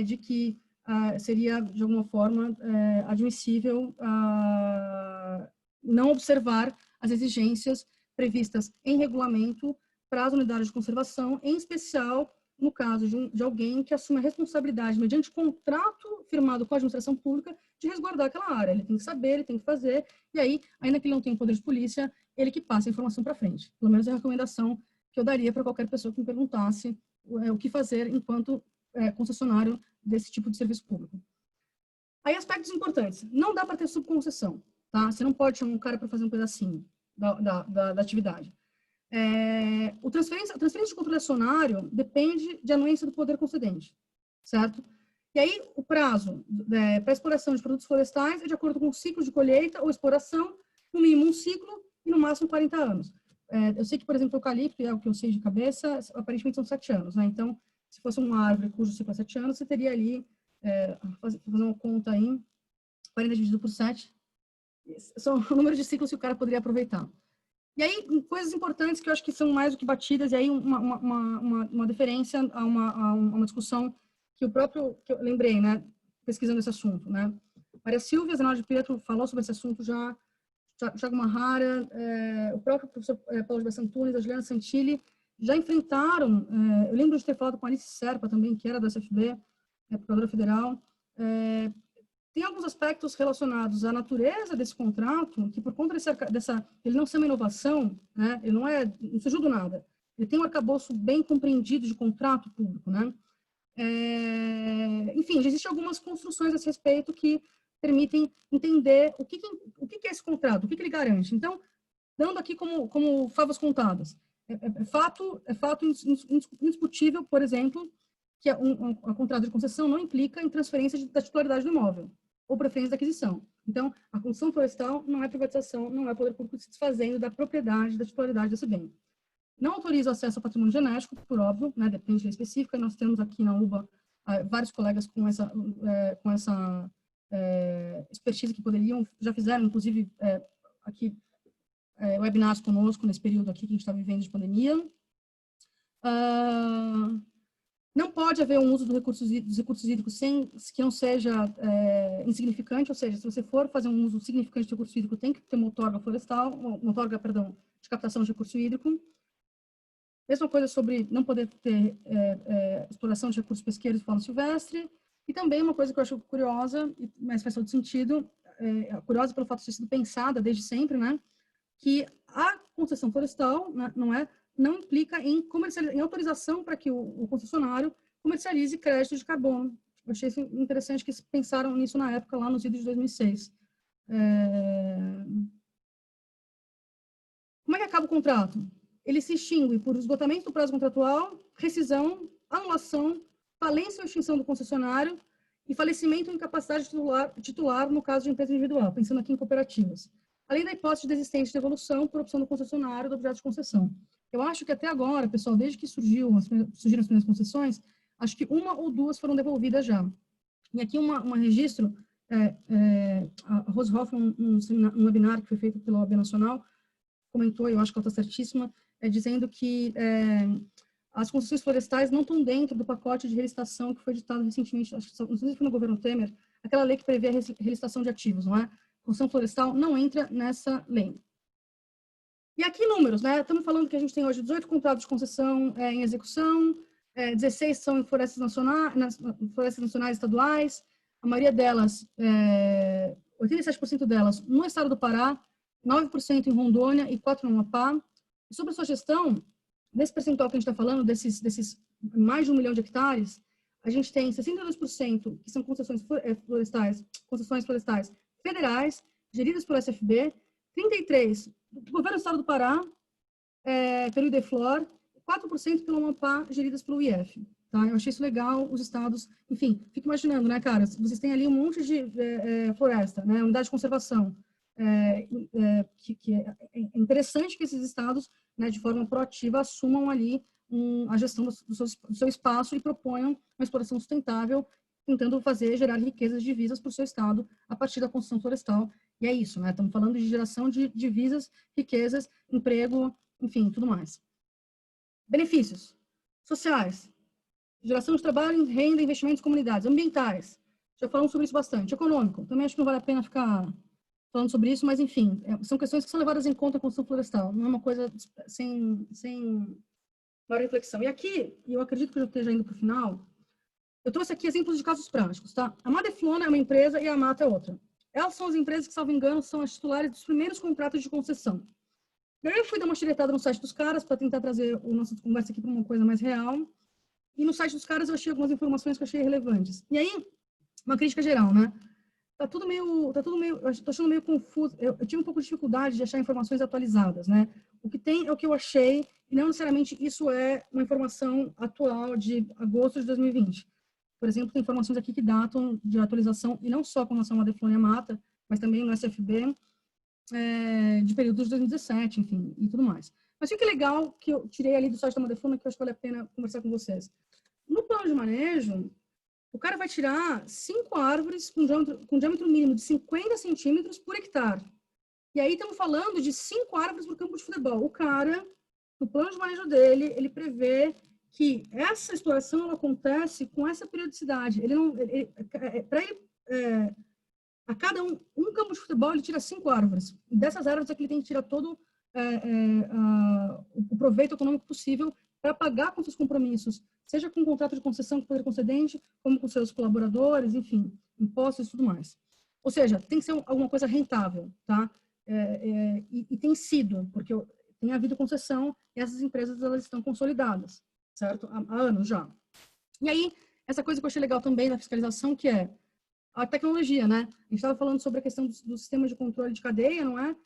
Speaker 2: de que seria, de alguma forma, admissível não observar as exigências previstas em regulamento para as unidades de conservação, em especial no caso de alguém que assume a responsabilidade, mediante contrato firmado com a administração pública, de resguardar aquela área. Ele tem que saber, ele tem que fazer, e aí, ainda que ele não tenha poder de polícia, ele que passa a informação para frente. Pelo menos é a recomendação que eu daria para qualquer pessoa que me perguntasse o que fazer enquanto concessionário desse tipo de serviço público. Aí, aspectos importantes. Não dá para ter subconcessão. tá? Você não pode chamar um cara para fazer um pedacinho da atividade. A transferência de controle acionário depende de anuência do poder concedente, certo? E aí, o prazo para exploração de produtos florestais é de acordo com o ciclo de colheita ou exploração, no mínimo um ciclo e no máximo 40 anos. Eu sei que, por exemplo, o eucalipto, é o que eu sei de cabeça, aparentemente são 7 anos, né? Então, se fosse uma árvore cujo ciclo é 7 anos, você teria ali, fazer uma conta aí, 40 dividido por 7, são o número de ciclos que o cara poderia aproveitar. E aí, coisas importantes que eu acho que são mais do que batidas, e aí uma deferência a uma discussão que eu lembrei, né, pesquisando esse assunto, né. Maria Silvia Zenaldi Pietro falou sobre esse assunto já, Thiago Marrara, o próprio professor Paulo Gilberto Antunes, a Juliana Santilli, já enfrentaram, eu lembro de ter falado com a Alice Serpa também, que era da SFB, procuradora federal, tem alguns aspectos relacionados à natureza desse contrato, que por conta ele não ser uma inovação, né, ele não surgiu do nada, ele tem um arcabouço bem compreendido de contrato público, né. Enfim, já existem algumas construções a esse respeito que permitem entender o que é esse contrato, o que ele garante. Então, dando aqui como favas contadas, é fato indiscutível, por exemplo, que um contrato de concessão não implica em transferência da titularidade do imóvel ou preferência da aquisição. Então, a construção florestal não é privatização, não é poder público se desfazendo da propriedade, da titularidade desse bem. Não autoriza o acesso ao patrimônio genético, por óbvio, né, depende de lei específica, e nós temos aqui na UBA vários colegas com essa expertise que já fizeram, inclusive, aqui, webinars conosco nesse período aqui que a gente está vivendo de pandemia. Não pode haver um uso dos recursos hídricos que não seja insignificante, ou seja, se você for fazer um uso significante de recurso hídrico, tem que ter uma outorga florestal, de captação de recurso hídrico. Mesma coisa sobre não poder ter exploração de recursos pesqueiros de fauna silvestre. E também uma coisa que eu acho curiosa, mas faz todo sentido, curiosa pelo fato de ter sido pensada desde sempre, né, que a concessão florestal não implica em autorização para que o concessionário comercialize créditos de carbono. Eu achei isso interessante que pensaram nisso na época, lá nos idos de 2006. Como é que acaba o contrato? Ele se extingue por esgotamento do prazo contratual, rescisão, anulação, falência ou extinção do concessionário e falecimento ou incapacidade titular no caso de empresa individual, pensando aqui em cooperativas. Além da hipótese de desistência de devolução por opção do concessionário do objeto de concessão. Eu acho que até agora, pessoal, desde que surgiram as primeiras concessões, acho que uma ou duas foram devolvidas já. E aqui um registro, a Rose Hoffman, num webinar que foi feito pela OAB Nacional, comentou, e eu acho que ela está certíssima, dizendo que as concessões florestais não estão dentro do pacote de relicitação que foi editado recentemente, acho que não sei se foi no governo Temer, aquela lei que prevê a relicitação de ativos, não é? A concessão florestal não entra nessa lei. E aqui números, né? Estamos falando que a gente tem hoje 18 contratos de concessão em execução, 16 são em florestas nacionais estaduais, a maioria delas, 87% delas no estado do Pará, 9% em Rondônia e 4% no Amapá. E sobre a sua gestão, desse percentual que a gente está falando, desses mais de 1 milhão de hectares, a gente tem 62% que são concessões florestais federais, geridas por SFB, 33% do governo do estado do Pará, pelo IDEFLOR, 4% pelo Amapá, geridas pelo IF. Tá? Eu achei isso legal, os estados, enfim, fico imaginando, né, cara, vocês têm ali um monte de floresta, né, unidade de conservação, que é interessante que esses estados, né, de forma proativa, assumam ali a gestão do seu espaço e proponham uma exploração sustentável, tentando gerar riquezas, divisas para o seu estado a partir da construção florestal. E é isso, né? Estamos falando de geração de divisas, riquezas, emprego, enfim, tudo mais. Benefícios sociais, geração de trabalho, renda, investimentos em comunidades, ambientais, já falamos sobre isso bastante. Econômico, também acho que não vale a pena ficar falando sobre isso, mas enfim, são questões que são levadas em conta a construção florestal, não é uma coisa sem maior reflexão. E aqui, e eu acredito que eu já esteja indo para o final, eu trouxe aqui exemplos de casos práticos, tá? A Madeflona é uma empresa e a Mata é outra. Elas são as empresas que, salvo engano, são as titulares dos primeiros contratos de concessão. Eu fui dar uma xeretada no site dos caras para tentar trazer a nossa conversa aqui para uma coisa mais real. E no site dos caras eu achei algumas informações que eu achei relevantes. E aí, uma crítica geral, né? tá tudo meio, eu tô achando meio confuso. Eu tive um pouco de dificuldade de achar informações atualizadas, né? O que tem é o que eu achei, e não necessariamente isso é uma informação atual de agosto de 2020. Por exemplo, tem informações aqui que datam de atualização, e não só com relação à Deflônia Mata, mas também no SFB, de períodos de 2017, enfim, e tudo mais. Mas o que é legal que eu tirei ali do site da Madeflona, que eu acho que vale a pena conversar com vocês. No plano de manejo, o cara vai tirar 5 árvores com diâmetro mínimo de 50 centímetros por hectare. E aí estamos falando de 5 árvores por campo de futebol. O cara, no plano de manejo dele, ele prevê que essa exploração ela acontece com essa periodicidade. Ele não, para ele, a cada um campo de futebol, ele tira 5 árvores. E dessas árvores é que ele tem que tirar todo o proveito econômico possível para pagar com seus compromissos, seja com contrato de concessão com o poder concedente, como com seus colaboradores, enfim, impostos e tudo mais. Ou seja, tem que ser alguma coisa rentável, tá? E tem sido, porque tem havido concessão e essas empresas elas estão consolidadas, certo? Há anos já. E aí, essa coisa que eu achei legal também na fiscalização, que é a tecnologia, né? A gente estava falando sobre a questão do sistema de controle de cadeia, não é?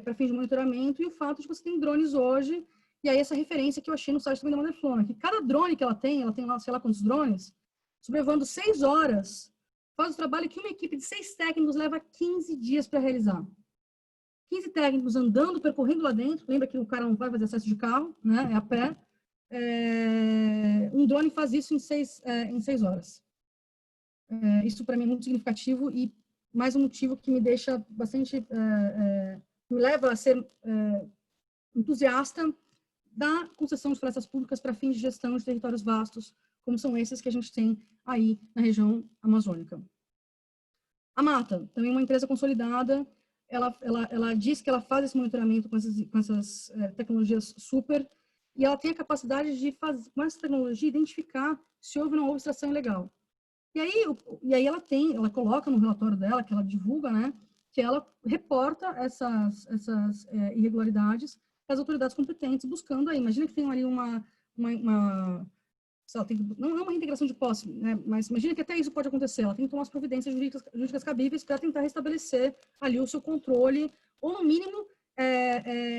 Speaker 2: Para fins de monitoramento, e o fato de que você tem drones hoje, e aí essa referência que eu achei no site também da Madeflona, que cada drone que ela tem lá, sei lá quantos drones, sobrevivendo 6 horas, faz o trabalho que uma equipe de 6 técnicos leva 15 dias para realizar. 15 técnicos andando, percorrendo lá dentro, lembra que o cara não vai fazer acesso de carro, né? É a pé. Um drone faz isso em 6 horas. Isso para mim é muito significativo e mais um motivo que me deixa bastante, me leva a ser entusiasta da concessão de florestas públicas para fins de gestão de territórios vastos, como são esses que a gente tem aí na região amazônica. A Mata, também uma empresa consolidada, ela diz que ela faz esse monitoramento com essas tecnologias super, e ela tem a capacidade de, com essa tecnologia, identificar se houve ou não houve extração ilegal. E aí ela coloca no relatório dela, que ela divulga, né, que ela reporta essas irregularidades às autoridades competentes, buscando aí. Imagina que tem ali não é uma reintegração de posse, né, mas imagina que até isso pode acontecer. Ela tem que tomar as providências jurídicas cabíveis para tentar restabelecer ali o seu controle, ou no mínimo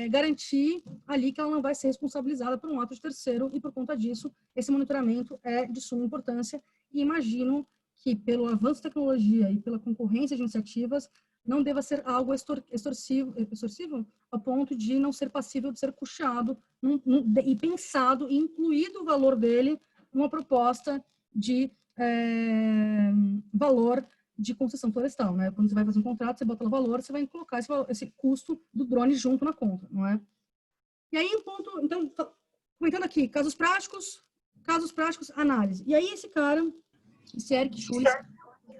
Speaker 2: garantir ali que ela não vai ser responsabilizada por um ato de terceiro, e por conta disso, esse monitoramento é de suma importância. E imagino que, pelo avanço da tecnologia e pela concorrência de iniciativas, não deva ser algo extorsivo ao ponto de não ser passível de ser puxado e pensado e incluído o valor dele numa proposta de valor de concessão florestal, né? Quando você vai fazer um contrato, você bota o valor, você vai colocar esse custo do drone junto na conta, não é? E aí, então, comentando aqui, casos práticos, análise. E aí, esse Eric Schultz,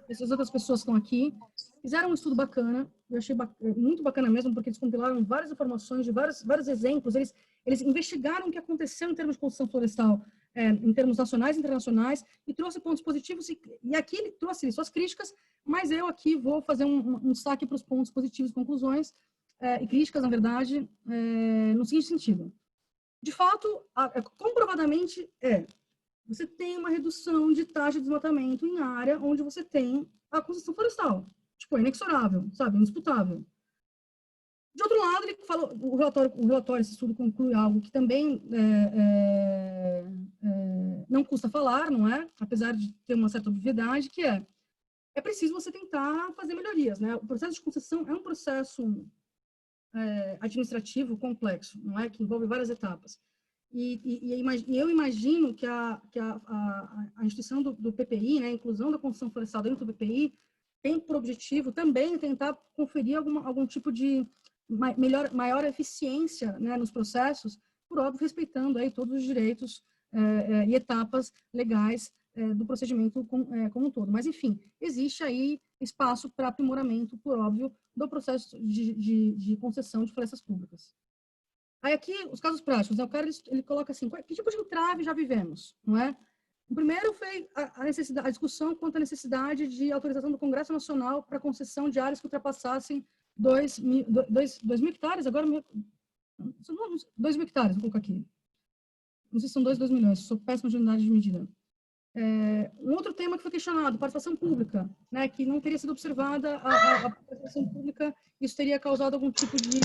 Speaker 2: essas outras pessoas que estão aqui, fizeram um estudo bacana, eu achei muito bacana mesmo, porque eles compilaram várias informações de vários exemplos, eles investigaram o que aconteceu em termos de construção florestal, em termos nacionais e internacionais, e trouxe pontos positivos, e aqui ele trouxe suas críticas, mas eu aqui vou fazer um destaque para os pontos positivos e conclusões, e críticas, na verdade, no seguinte sentido. De fato, comprovadamente você tem uma redução de taxa de desmatamento em área onde você tem a construção florestal. Tipo, é inexorável, sabe? Indisputável. De outro lado, ele falou, o relatório, esse estudo conclui algo que também não custa falar, não é? Apesar de ter uma certa obviedade, que é preciso você tentar fazer melhorias, né? O processo de concessão é um processo administrativo complexo, não é? Que envolve várias etapas. E eu imagino que a instituição do PPI, né, a inclusão da construção florestal dentro do PPI, tem por objetivo também tentar conferir algum tipo de maior eficiência, né, nos processos, por óbvio, respeitando aí todos os direitos e etapas legais do procedimento como um todo. Mas, enfim, existe aí espaço para aprimoramento, por óbvio, do processo de concessão de florestas públicas. Aí aqui, os casos práticos, né? O cara, ele coloca assim, que tipo de entrave já vivemos, não é? O primeiro foi a discussão quanto à necessidade de autorização do Congresso Nacional para concessão de áreas que ultrapassassem 2 mil hectares, agora 2 mil hectares, vou colocar aqui. Não sei se são 2 milhões, sou péssima de unidade de medida. Um outro tema que foi questionado, participação pública, né, que não teria sido observada a participação pública, isso teria causado algum tipo de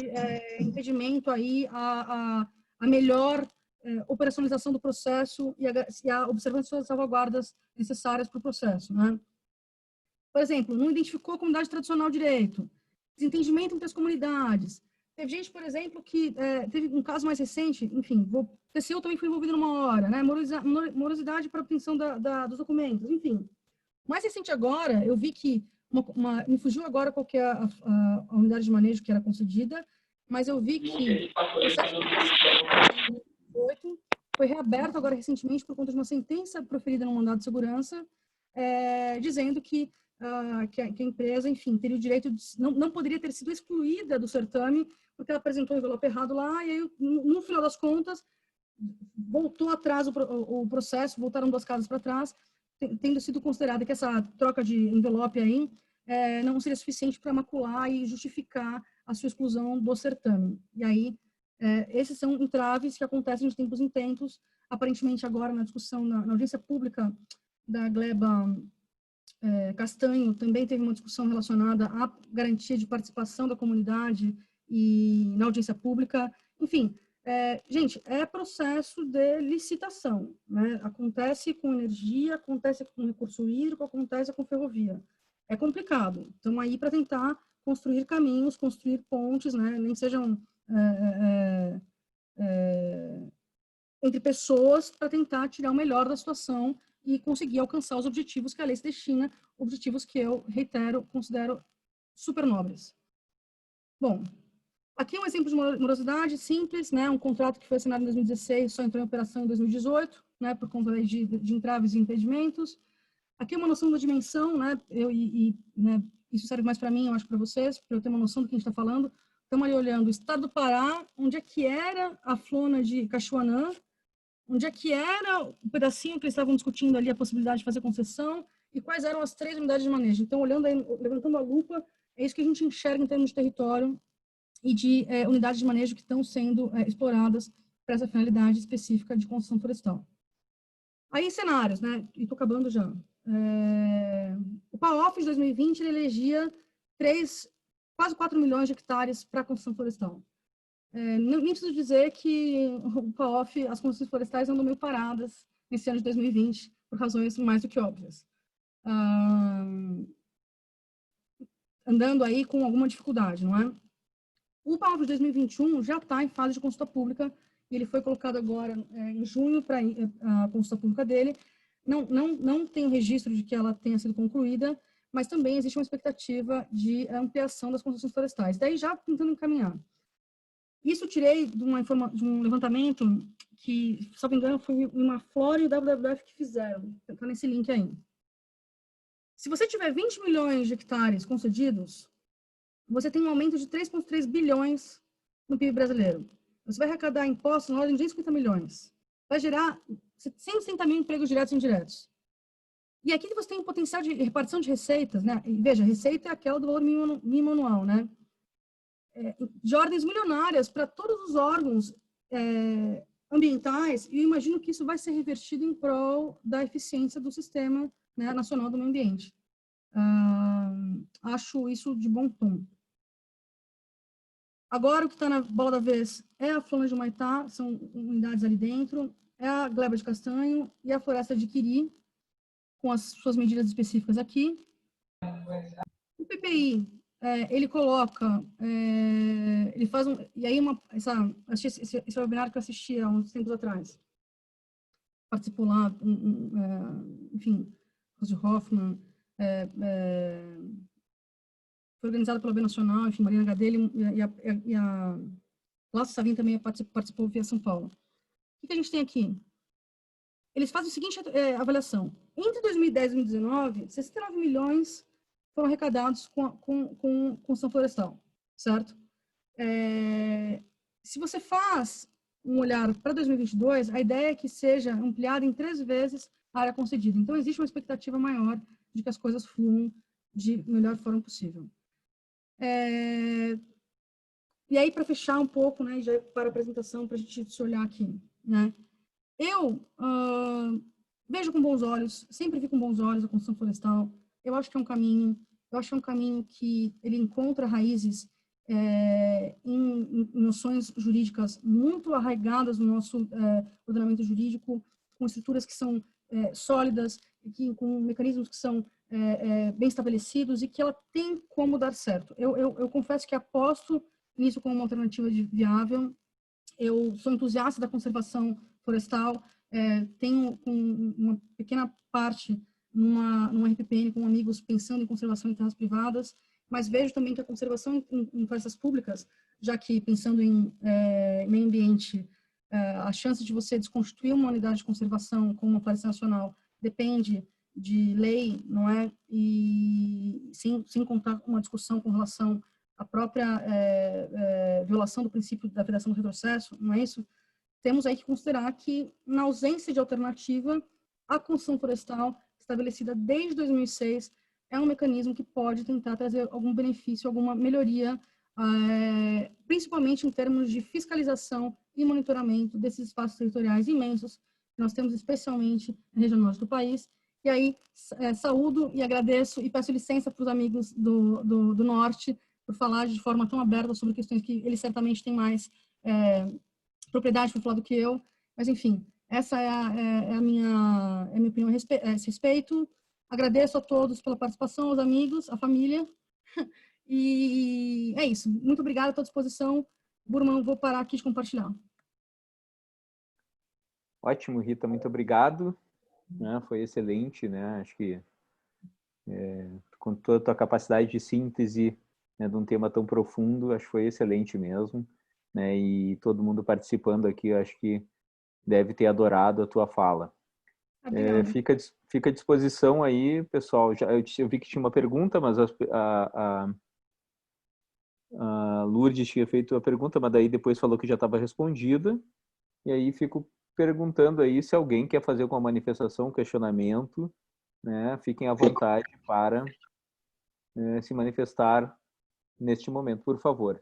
Speaker 2: impedimento aí a melhor operacionalização do processo e a observância das salvaguardas necessárias para o processo, né? Por exemplo, não identificou a comunidade tradicional direito, desentendimento entre as comunidades. Teve gente, por exemplo, que teve um caso mais recente, enfim, o TCU também foi envolvido numa hora, né? Morosidade para obtenção dos documentos, enfim. Mais recente agora, eu vi que me fugiu agora qual que é a unidade de manejo que era concedida, mas eu vi que o processo de 2018 foi reaberto agora recentemente por conta de uma sentença proferida no mandado de segurança, dizendo que a empresa, enfim, teria o direito de, não poderia ter sido excluída do certame porque ela apresentou o envelope errado lá e aí, no final das contas, voltou atrás o processo, voltaram 2 casas para trás, tendo sido considerada que essa troca de envelope aí não seria suficiente para macular e justificar a sua exclusão do certame. E aí, esses são entraves que acontecem de tempos em tempos. Aparentemente, agora, na discussão, na audiência pública da Gleba Castanho, também teve uma discussão relacionada à garantia de participação da comunidade e na audiência pública. Enfim, gente, é processo de licitação, né? Acontece com energia, acontece com recurso hídrico, acontece com ferrovia. É complicado. Estamos aí para tentar construir caminhos, construir pontes, né? Nem sejam entre pessoas, para tentar tirar o melhor da situação e conseguir alcançar os objetivos que a lei se destina, objetivos que eu, reitero, considero super nobres. Bom, aqui um exemplo de morosidade simples, né? Um contrato que foi assinado em 2016, só entrou em operação em 2018, né? Por conta de entraves e impedimentos. Aqui uma noção da dimensão, né? Né? Isso serve mais para mim, eu acho, para vocês, para eu ter uma noção do que a gente está falando. Estamos ali olhando o estado do Pará, onde é que era a flona de Cachoanã, onde é que era o pedacinho que eles estavam discutindo ali a possibilidade de fazer concessão e quais eram as 3 unidades de manejo. Então, olhando aí, levantando a lupa, é isso que a gente enxerga em termos de território e de unidades de manejo que estão sendo exploradas para essa finalidade específica de construção florestal. Aí, cenários, né? E estou acabando já. O PAOF de 2020 ele elegia quase 4 milhões de hectares para construção florestal. Nem preciso dizer que o PAOF, as construções florestais andam meio paradas nesse ano de 2020, por razões mais do que óbvias. Andando aí com alguma dificuldade, não é? O PAOF de 2021 já está em fase de consulta pública, e ele foi colocado agora em junho para a consulta pública dele. Não tem registro de que ela tenha sido concluída, mas também existe uma expectativa de ampliação das construções florestais. Daí já tentando encaminhar. Isso eu tirei de um levantamento que, se não me engano, foi uma Flora e o WWF que fizeram. Está nesse link aí. Se você tiver 20 milhões de hectares concedidos, você tem um aumento de 3,3 bilhões no PIB brasileiro. Você vai arrecadar impostos na ordem de 250 milhões. Vai gerar 160 mil empregos diretos e indiretos. E aqui você tem um potencial de repartição de receitas, né? E veja, receita é aquela do valor mínimo anual, né? De ordens milionárias para todos os órgãos ambientais, e eu imagino que isso vai ser revertido em prol da eficiência do Sistema, né, Nacional do Meio Ambiente. Acho isso de bom tom. Agora, o que está na bola da vez é a Flona de Humaitá, são unidades ali dentro, é a Gleba de Castanho e a Floresta de Quiri, com as suas medidas específicas aqui. O PPI, ele coloca, ele faz e aí esse webinar que eu assisti há uns tempos atrás, participou lá, enfim, Rose Hoffman, foi organizado pela B Nacional, enfim, Marina Gadelha e a Lácio Savim também participou via São Paulo. O que a gente tem aqui? Eles fazem a seguinte avaliação. Entre 2010 e 2019, 69 milhões foram arrecadados com construção florestal, certo? Se você faz um olhar para 2022, a ideia é que seja ampliada em 3 vezes a área concedida. Então, existe uma expectativa maior de que as coisas fluam de melhor forma possível. E aí, para fechar um pouco, né, já para a apresentação, para a gente se olhar aqui, né? Eu vejo com bons olhos, sempre vi com bons olhos a construção florestal. Eu acho que é um caminho, que ele encontra raízes em noções jurídicas muito arraigadas no nosso ordenamento jurídico, com estruturas que são sólidas, com mecanismos que são bem estabelecidos e que ela tem como dar certo. Eu confesso que aposto nisso como uma alternativa viável. Eu sou entusiasta da conservação florestal, tenho uma pequena parte numa RPPN com amigos pensando em conservação em terras privadas, mas vejo também que a conservação em florestas públicas, já que pensando em meio ambiente, a chance de você desconstituir uma unidade de conservação como uma floresta nacional depende de lei, não é? E sem contar uma discussão com relação à própria violação do princípio da vedação do retrocesso, não é isso? Temos aí que considerar que, na ausência de alternativa, a construção florestal, estabelecida desde 2006, é um mecanismo que pode tentar trazer algum benefício, alguma melhoria, principalmente em termos de fiscalização e monitoramento desses espaços territoriais imensos que nós temos, especialmente na região norte do país. E aí, saúdo e agradeço e peço licença para os amigos do Norte por falar de forma tão aberta sobre questões que eles certamente têm mais propriedade para falar do que eu, mas enfim, essa é a minha opinião a esse respeito. Agradeço a todos pela participação, aos amigos, à família, e é isso. Muito obrigada, estou à disposição. Burman, vou parar aqui de compartilhar.
Speaker 3: Ótimo, Rita, muito obrigado. Foi excelente, né? Acho que com toda a tua capacidade de síntese, né, de um tema tão profundo, acho que foi excelente mesmo, né? E todo mundo participando aqui, acho que deve ter adorado a tua fala. Fica à disposição aí, pessoal. Eu vi que tinha uma pergunta, mas a Lourdes tinha feito a pergunta, mas daí depois falou que já estava respondida. E aí fico perguntando aí se alguém quer fazer alguma manifestação, questionamento, né? Fiquem à vontade para se manifestar neste momento, por favor.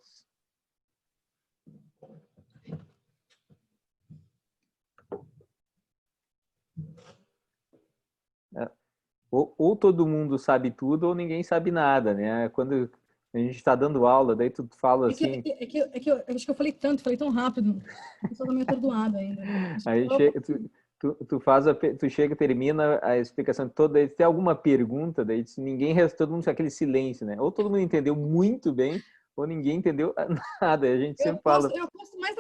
Speaker 3: Ou todo mundo sabe tudo ou ninguém sabe nada, né? Quando a gente está dando aula, daí tu fala assim...
Speaker 2: Acho que eu falei tão rápido. Eu estou meio atordoada ainda.
Speaker 3: Aí tu chega, termina a explicação toda, tem alguma pergunta, daí todo mundo fica aquele silêncio, né? Ou todo mundo entendeu muito bem, ou ninguém entendeu nada. A gente sempre fala...
Speaker 2: Eu posso mais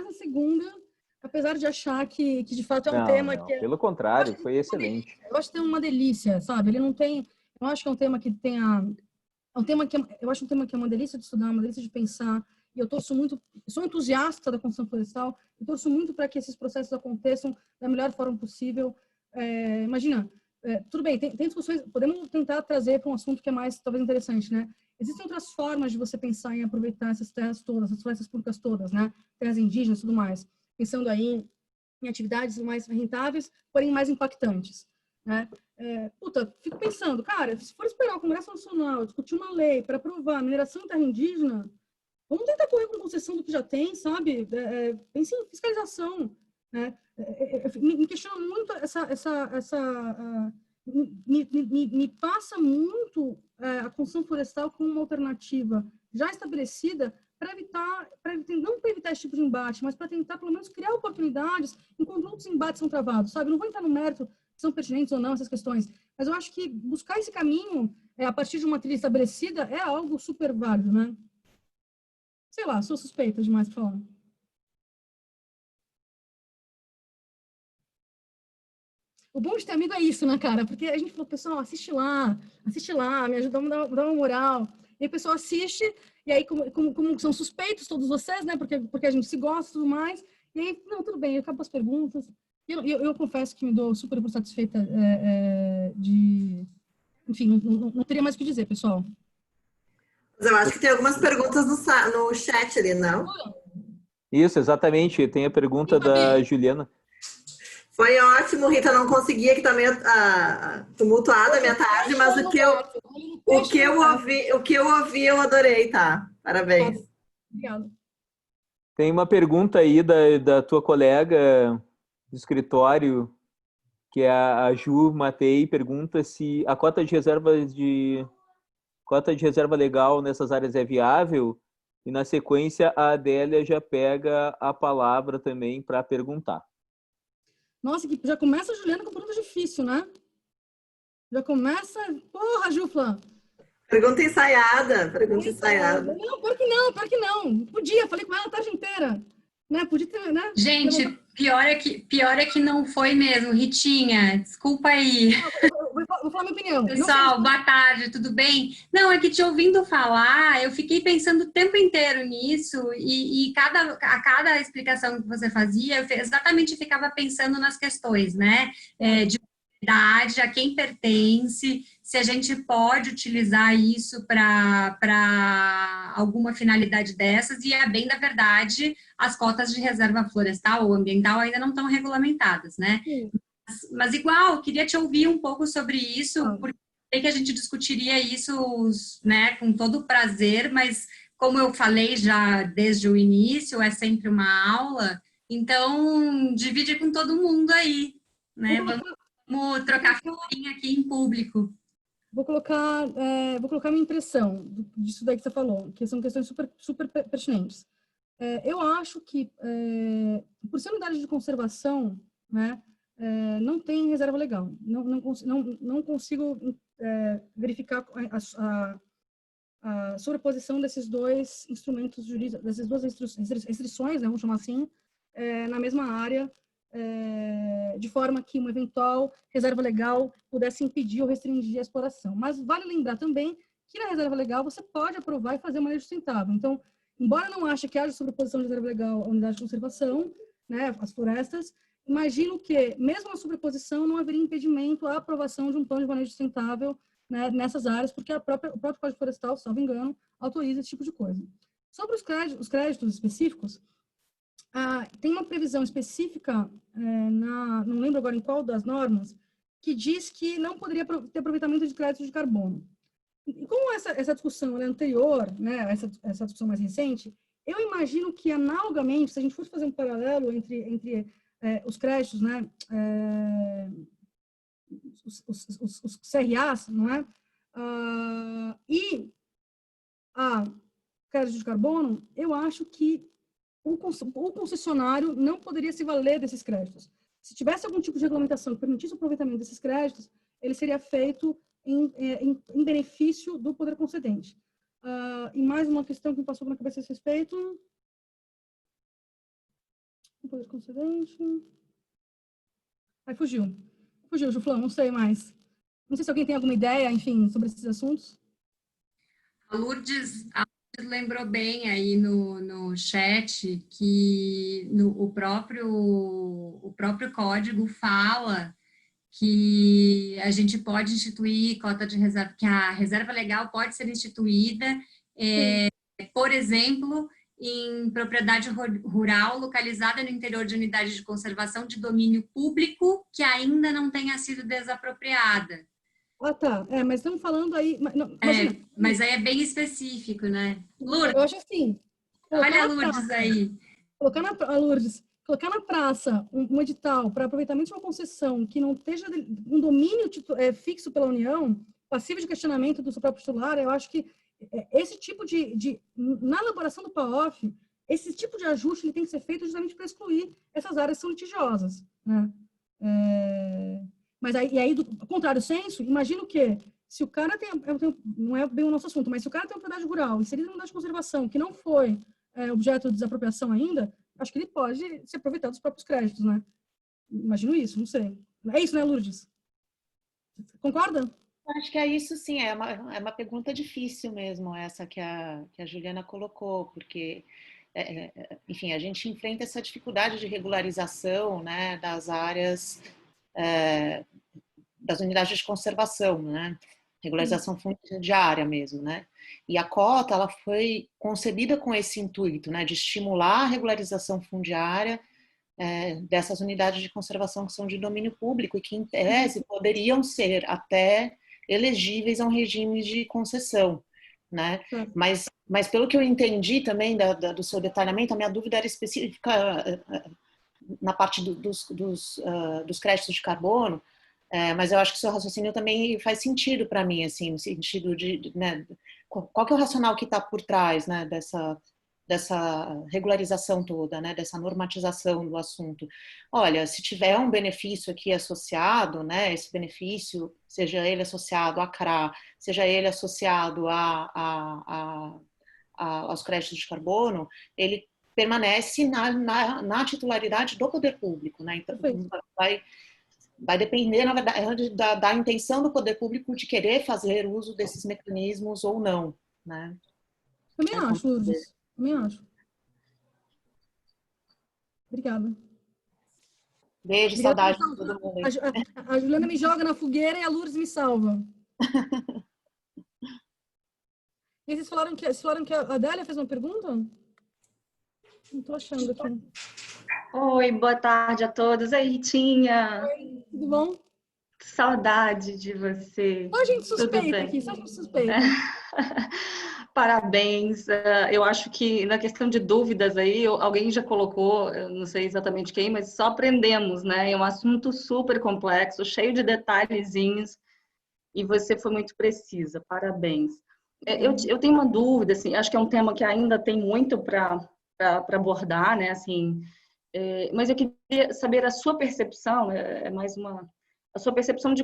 Speaker 2: na segunda, apesar de achar que de fato é um tema que...
Speaker 3: Pelo contrário, foi excelente.
Speaker 2: Eu acho que tem uma delícia, sabe? Ele não tem... Eu acho que é um tema que tenha... eu acho um tema que é uma delícia de estudar, uma delícia de pensar, e eu sou entusiasta da construção florestal, e torço muito para que esses processos aconteçam da melhor forma possível. Imagina, tudo bem, tem discussões, podemos tentar trazer para um assunto que é mais, talvez, interessante, né? Existem outras formas de você pensar em aproveitar essas terras todas, essas florestas públicas todas, né? Terras indígenas e tudo mais. Pensando aí em atividades mais rentáveis, porém mais impactantes, né? Fico pensando, cara, se for esperar o Congresso Nacional discutir uma lei para aprovar a mineração em terra indígena, vamos tentar correr com concessão do que já tem, sabe? Pense em fiscalização, né? Me questiona muito me passa muito a construção florestal como uma alternativa já estabelecida não para evitar esse tipo de embate, mas para tentar, pelo menos, criar oportunidades enquanto outros embates são travados, sabe? Não vou entrar no mérito se são pertinentes ou não essas questões, mas eu acho que buscar esse caminho a partir de uma trilha estabelecida é algo super válido, né? Sei lá, sou suspeita demais para falar. O bom de ter amigo é isso, né, cara? Porque a gente falou, pessoal, assiste lá, me ajuda a dar uma moral. E o pessoal assiste, e aí, como são suspeitos todos vocês, né? Porque a gente se gosta e tudo mais. E aí, não, tudo bem, eu acabo as perguntas. Eu confesso que me dou super satisfeita enfim, não teria mais o que dizer, pessoal.
Speaker 4: Mas eu acho que tem algumas perguntas no chat ali, não?
Speaker 3: Isso, exatamente. Tem a pergunta da Juliana.
Speaker 4: Foi ótimo, Rita. Não consegui, que tá meio tumultuada a minha tarde, mas o que eu ouvi, eu adorei, tá? Parabéns.
Speaker 2: Obrigada.
Speaker 3: Tem uma pergunta aí da tua colega do escritório, que é a Ju Matei, pergunta se a cota de reserva legal nessas áreas é viável, e na sequência a Adélia já pega a palavra também para perguntar.
Speaker 2: Nossa, que já começa a Juliana com pergunta difícil, né? Já começa... Porra, Jufla!
Speaker 4: Pergunta ensaiada, pergunta ensaiada.
Speaker 2: Não, pior que não. Podia, falei com ela a tarde inteira. Né? Podia ter, né?
Speaker 5: Gente, pior é que não foi mesmo. Ritinha, desculpa aí.
Speaker 2: Vou falar minha opinião.
Speaker 5: Pessoal, boa tarde, tudo bem? Não, é que te ouvindo falar, eu fiquei pensando o tempo inteiro nisso e a cada explicação que você fazia, eu exatamente ficava pensando nas questões, né? De idade, a quem pertence, se a gente pode utilizar isso para alguma finalidade dessas, e bem da verdade, as cotas de reserva florestal ou ambiental ainda não estão regulamentadas, né?
Speaker 2: Sim.
Speaker 5: Mas igual, queria te ouvir um pouco sobre isso, porque sei que a gente discutiria isso, né, com todo prazer, mas como eu falei já desde o início, é sempre uma aula, então divide com todo mundo aí, né? Vamos trocar figurinha aqui em público.
Speaker 2: Vou colocar minha impressão disso daí que você falou, que são questões super pertinentes. Eu acho que, por ser unidade de conservação, né, não tem reserva legal. Não consigo verificar a sobreposição desses dois instrumentos jurídicos, dessas duas restrições, né, vamos chamar assim, na mesma área, de forma que uma eventual reserva legal pudesse impedir ou restringir a exploração. Mas vale lembrar também que na reserva legal você pode aprovar e fazer manejo sustentável. Então, embora não ache que haja sobreposição de reserva legal à unidade de conservação, né, as florestas, imagino que, mesmo na sobreposição, não haveria impedimento à aprovação de um plano de manejo sustentável, né, nessas áreas, porque o próprio Código Florestal, salvo engano, autoriza esse tipo de coisa. Sobre os créditos específicos, tem uma previsão específica, não lembro agora em qual das normas, que diz que não poderia ter aproveitamento de créditos de carbono. E como essa discussão é anterior, né, essa discussão mais recente, eu imagino que, analogamente, se a gente fosse fazer um paralelo entre os créditos, né, os CRAs, não é? E a crédito de carbono, eu acho que o concessionário não poderia se valer desses créditos. Se tivesse algum tipo de regulamentação que permitisse o aproveitamento desses créditos, ele seria feito em benefício do poder concedente. E mais uma questão que me passou na cabeça a esse respeito. O poder concedente... Fugiu, Juflão, não sei mais. Não sei se alguém tem alguma ideia, enfim, sobre esses assuntos.
Speaker 5: A Lourdes lembrou bem aí no chat que o próprio código fala que a gente pode instituir cota de reserva, que a reserva legal pode ser instituída, por exemplo, em propriedade rural localizada no interior de unidade de conservação de domínio público que ainda não tenha sido desapropriada.
Speaker 2: Tá. Mas estamos falando aí...
Speaker 5: Mas aí é bem específico, né? Lourdes,
Speaker 2: eu acho assim...
Speaker 5: Olha a Lourdes aí.
Speaker 2: Colocar na praça um edital para aproveitamento de uma concessão que não esteja um domínio fixo pela União, passivo de questionamento do seu próprio titular, eu acho que esse tipo na elaboração do PAOF, esse tipo de ajuste ele tem que ser feito justamente para excluir essas áreas que são litigiosas, né? Mas aí, do contrário senso, imagino que se o cara não é bem o nosso assunto, mas se o cara tem uma propriedade rural inserida em unidade de conservação que não foi objeto de desapropriação ainda, acho que ele pode se aproveitar dos próprios créditos, né? Imagino isso, não sei. É isso, né, Lourdes? Concorda?
Speaker 6: Acho que é isso, sim. É uma pergunta difícil mesmo, essa que a Juliana colocou, porque, enfim, a gente enfrenta essa dificuldade de regularização, né, das áreas, das unidades de conservação, né? Regularização fundiária mesmo, né? E a cota, ela foi concebida com esse intuito, né, de estimular a regularização fundiária dessas unidades de conservação que são de domínio público e que, em tese, poderiam ser até elegíveis a um regime de concessão, né? Mas pelo que eu entendi também do seu detalhamento, a minha dúvida era específica na parte dos créditos de carbono, mas eu acho que o seu raciocínio também faz sentido para mim, assim, no sentido né, qual que é o racional que está por trás, né, dessa regularização toda, né, dessa normatização do assunto. Olha, se tiver um benefício aqui associado, né, esse benefício, seja ele associado à CRA, seja ele associado aos créditos de carbono, ele permanece na titularidade do poder público, né? Então, vai depender, na verdade, da intenção do poder público de querer fazer uso desses mecanismos ou não, né?
Speaker 2: Também acho, Lourdes. Também acho. Obrigada.
Speaker 6: Beijo, saudade de todo mundo.
Speaker 2: A Juliana me joga na fogueira e a Lourdes me salva. E vocês falaram que a Adélia fez uma pergunta? Não estou achando aqui.
Speaker 7: Oi, boa tarde a todos. Aí, Ritinha.
Speaker 2: Oi, tudo bom?
Speaker 7: Saudade de você.
Speaker 2: Só a gente suspeita aqui, só a gente suspeita.
Speaker 7: Parabéns. Eu acho que na questão de dúvidas aí, alguém já colocou, eu não sei exatamente quem, mas só aprendemos, né? É um assunto super complexo, cheio de detalhezinhos, e você foi muito precisa. Parabéns. Eu tenho uma dúvida, assim, acho que é um tema que ainda tem muito para abordar, né? Assim, mas eu queria saber a sua percepção, a sua percepção de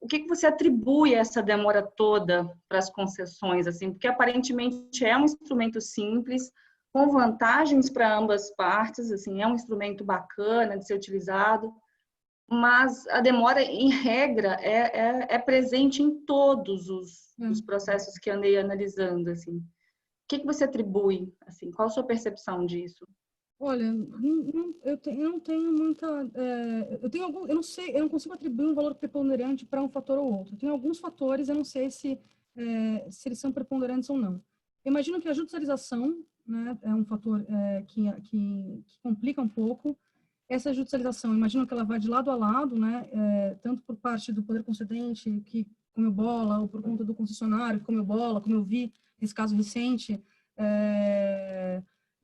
Speaker 7: o que você atribui a essa demora toda para as concessões, assim, porque aparentemente é um instrumento simples, com vantagens para ambas partes, assim, é um instrumento bacana de ser utilizado, mas a demora, em regra, é presente em todos os processos que andei analisando, assim. O que você atribui, assim, qual a sua percepção disso?
Speaker 2: Olha, eu não tenho muita... eu não sei, eu não consigo atribuir um valor preponderante para um fator ou outro. Tem alguns fatores, eu não sei se eles são preponderantes ou não. Eu imagino que a judicialização, né, é um fator que complica um pouco. Essa judicialização, imagino que ela vai de lado a lado, né, tanto por parte do poder concedente, que comeu bola, ou por conta do concessionário, que comeu bola, como eu vi nesse caso recente,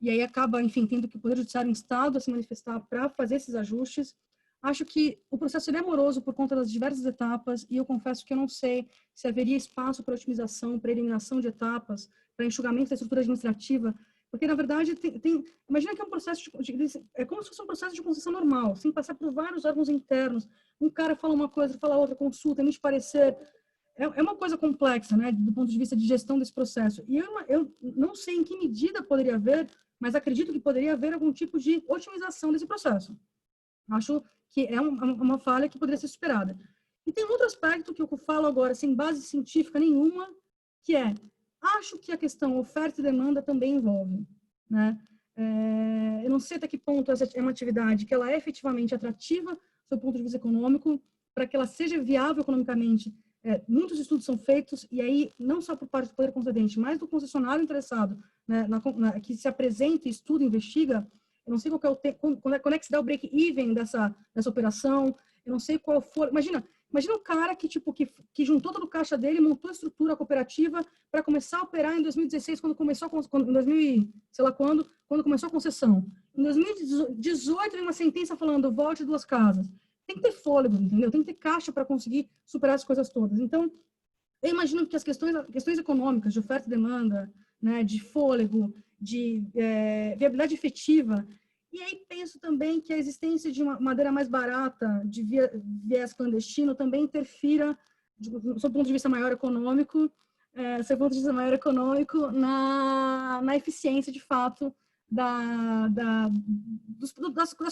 Speaker 2: e aí acaba, enfim, tendo que o Poder Judiciário em Estado a se manifestar para fazer esses ajustes. Acho que o processo é moroso por conta das diversas etapas, e eu confesso que eu não sei se haveria espaço para otimização, para eliminação de etapas, para enxugamento da estrutura administrativa, porque, na verdade, imagina que é um processo é como se fosse um processo de concessão normal, sem passar por vários órgãos internos. Um cara fala uma coisa, fala outra, consulta, emite parecer. É uma coisa complexa, né, do ponto de vista de gestão desse processo. E eu não sei em que medida poderia haver, mas acredito que poderia haver algum tipo de otimização desse processo. Acho que é uma falha que poderia ser superada. E tem outro aspecto que eu falo agora, sem base científica nenhuma, que acho que a questão oferta e demanda também envolve, né? Eu não sei até que ponto essa é uma atividade que ela é efetivamente atrativa do ponto de vista econômico, para que ela seja viável economicamente. Muitos estudos são feitos, e aí, não só por parte do poder concedente, mas do concessionário interessado, né, que se apresenta, estuda, investiga. Eu não sei qual é quando é que se dá o break-even dessa operação, eu não sei qual for. Imagina um cara que juntou todo o caixa dele, montou a estrutura cooperativa para começar a operar em 2016, quando começou a concessão. Em 2018, vem uma sentença falando, volte 2 casas. Tem que ter fôlego, entendeu? Tem que ter caixa para conseguir superar as coisas todas. Então, eu imagino que as questões econômicas, de oferta e demanda, né, de fôlego, de viabilidade efetiva, e aí penso também que a existência de uma madeira mais barata, de viés clandestino, também interfira, sob ponto de vista maior econômico, na eficiência, de fato, das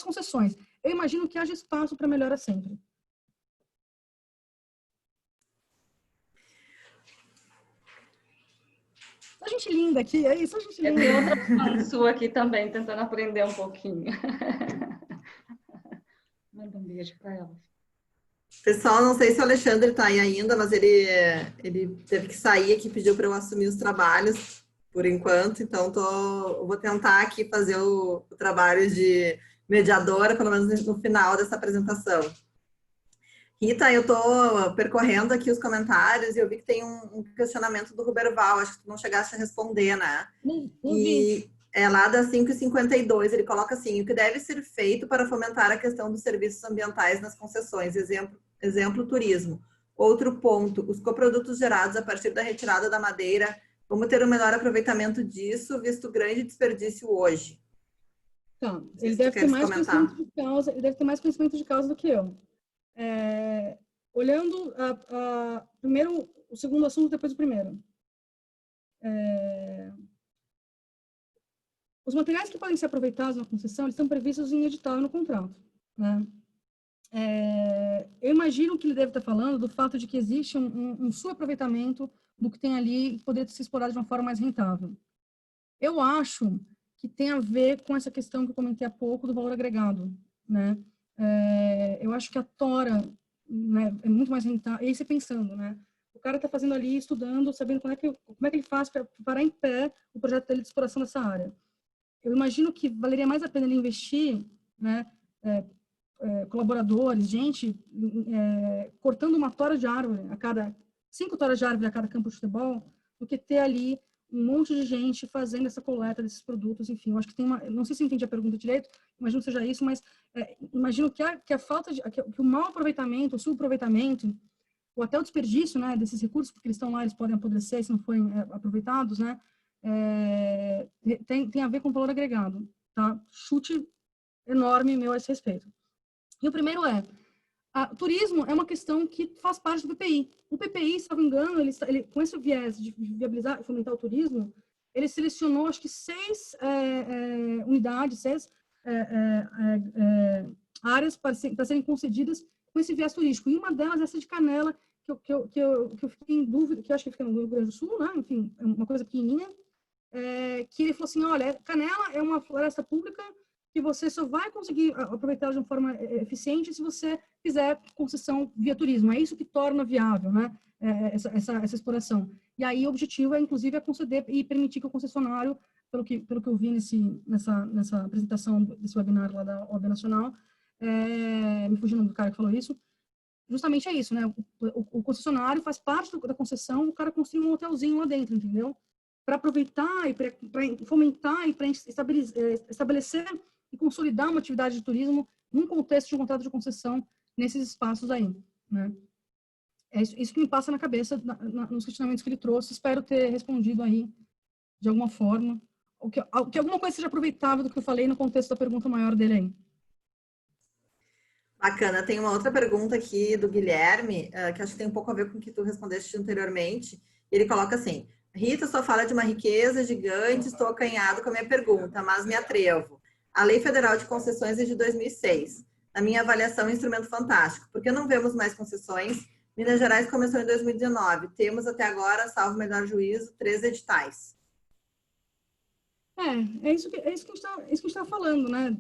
Speaker 2: concessões. Eu imagino que haja espaço para melhora sempre. Só gente linda aqui, é isso, gente linda.
Speaker 7: Tem outra fã sua aqui também, tentando aprender um pouquinho. Manda um beijo para ela.
Speaker 4: Pessoal, não sei se o Alexandre está aí ainda, mas ele teve que sair aqui, pediu para eu assumir os trabalhos por enquanto, então eu vou tentar aqui fazer o trabalho de mediadora, pelo menos no final dessa apresentação. Rita, eu estou percorrendo aqui os comentários e eu vi que tem um questionamento do Ruberval, acho que tu não chegaste a responder, né?
Speaker 2: Não vi.
Speaker 4: é lá da 5,52, ele coloca assim, o que deve ser feito para fomentar a questão dos serviços ambientais nas concessões, exemplo turismo. Outro ponto, os coprodutos gerados a partir da retirada da madeira, como ter um melhor aproveitamento disso, visto o grande desperdício hoje.
Speaker 2: Tá,
Speaker 4: Se
Speaker 2: ele
Speaker 4: tu
Speaker 2: deve ter
Speaker 4: queres
Speaker 2: mais
Speaker 4: comentar.
Speaker 2: conhecimento de causa, ele deve ter mais conhecimento de causa do que eu. Olhando primeiro o segundo assunto, depois o primeiro. Os materiais que podem ser aproveitados na concessão, eles estão previstos em edital e no contrato, né? Eu imagino que ele deve estar falando do fato de que existe um subaproveitamento do que tem ali e poderia ser explorado de uma forma mais rentável. Eu acho que tem a ver com essa questão que eu comentei há pouco do valor agregado, né? Eu acho que a tora, né, é muito mais rentável. E aí você pensando, né? O cara está fazendo ali, estudando, sabendo como é que ele faz para parar em pé o projeto dele de exploração dessa área. Eu imagino que valeria mais a pena ele investir, né? Colaboradores, gente, cortando uma tora de árvore 5 toras de árvore a cada campo de futebol, do que ter ali um monte de gente fazendo essa coleta desses produtos, enfim. Eu acho que tem não sei se eu entendi a pergunta direito, imagino que seja isso, mas imagino que a falta que o mau aproveitamento, o subaproveitamento, ou até o desperdício, né, desses recursos, porque eles estão lá, eles podem apodrecer se não forem aproveitados, né, tem a ver com o valor agregado, tá? Chute enorme meu a esse respeito. E o primeiro turismo é uma questão que faz parte do PPI. O PPI, se não me engano, ele com esse viés de viabilizar e fomentar o turismo, ele selecionou, acho que 6 unidades, 6 áreas para serem concedidas com esse viés turístico. E uma delas é essa de Canela, que eu fiquei em dúvida, que eu acho que fica no Rio Grande do Sul, né? Enfim, é uma coisa pequenininha, que ele falou assim, olha, Canela é uma floresta pública que você só vai conseguir aproveitar de uma forma eficiente se você fizer concessão via turismo. É isso que torna viável, né, essa exploração. E aí o objetivo inclusive, conceder e permitir que o concessionário, pelo que eu vi nessa apresentação desse webinar lá da OAB Nacional, me fugiu o nome do cara que falou isso, justamente é isso, né? O concessionário faz parte da concessão, o cara construiu um hotelzinho lá dentro, entendeu? Para aproveitar e para fomentar e para estabelecer e consolidar uma atividade de turismo num contexto de um contrato de concessão nesses espaços aí, né? É isso que me passa na cabeça nos questionamentos que ele trouxe. Espero ter respondido aí de alguma forma, que alguma coisa seja aproveitável do que eu falei no contexto da pergunta maior dele aí.
Speaker 4: Bacana. Tem uma outra pergunta aqui do Guilherme, que acho que tem um pouco a ver com o que tu respondeste anteriormente. Ele coloca assim, Rita, sua fala de uma riqueza gigante, estou acanhado com a minha pergunta, mas me atrevo. A Lei Federal de Concessões é de 2006. Na minha avaliação, é um instrumento fantástico. Por que não vemos mais concessões? Minas Gerais começou em 2019. Temos até agora, salvo melhor juízo, 3 editais.
Speaker 2: É isso que a gente está falando, né?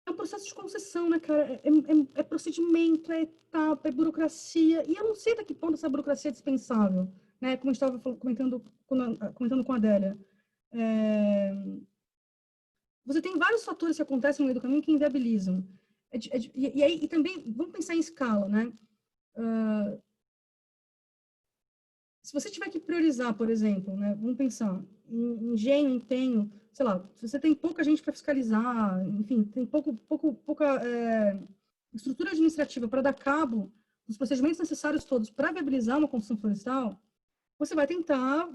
Speaker 2: É um processo de concessão, né, cara? É procedimento, é etapa, é burocracia. E eu não sei até que ponto essa burocracia é dispensável, né? Como a gente estava comentando com a Adélia. Você tem vários fatores que acontecem no meio do caminho que inviabilizam. E também, vamos pensar em escala, né? Se você tiver que priorizar, por exemplo, né? Vamos pensar, engenho, empenho, sei lá, se você tem pouca gente para fiscalizar, enfim, tem pouca estrutura administrativa para dar cabo dos procedimentos necessários todos para viabilizar uma construção florestal, você vai tentar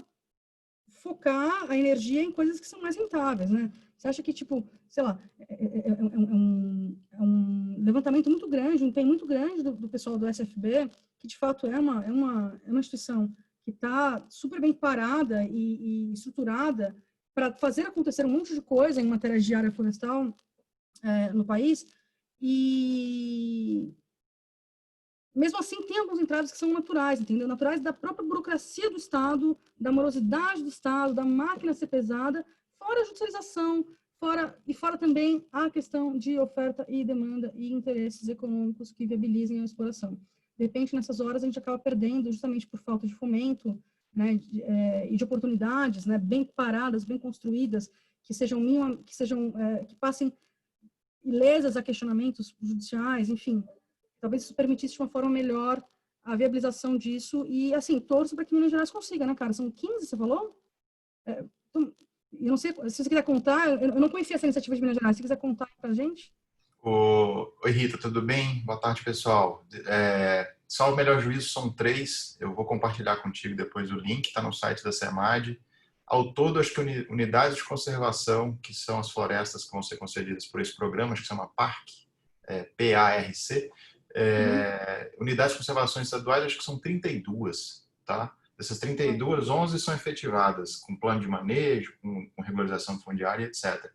Speaker 2: focar a energia em coisas que são mais rentáveis, né? Você acha que, tipo, sei lá, é um levantamento muito grande, um empenho muito grande do pessoal do SFB, que de fato é uma instituição que está super bem parada e estruturada para fazer acontecer um monte de coisa em matéria de área florestal no país, e mesmo assim tem alguns entraves que são naturais, entendeu? Naturais da própria burocracia do Estado, da morosidade do Estado, da máquina ser pesada, fora a judicialização, fora também a questão de oferta e demanda e interesses econômicos que viabilizem a exploração. De repente, nessas horas, a gente acaba perdendo justamente por falta de fomento, né, e de oportunidades, né, bem paradas, bem construídas, que passem ilesas a questionamentos judiciais, enfim. Talvez isso permitisse de uma forma melhor a viabilização disso e, assim, torço para que Minas Gerais consiga, né, cara? São 15, você falou? Eu não sei, se você quiser contar, eu não conhecia essa iniciativa de Minas Gerais, se quiser contar pra gente.
Speaker 8: Oi, Rita, tudo bem? Boa tarde, pessoal. Só o Melhor Juízo são 3. Eu vou compartilhar contigo depois o link, está no site da SEMAD. Ao todo, acho que unidades de conservação, que são as florestas que vão ser concedidas por esse programa, acho que se chama PARC, P-A-R-C. Unidades de conservação estaduais, acho que são 32, tá? Dessas 32, 11 são efetivadas, com plano de manejo, com regularização fundiária, etc.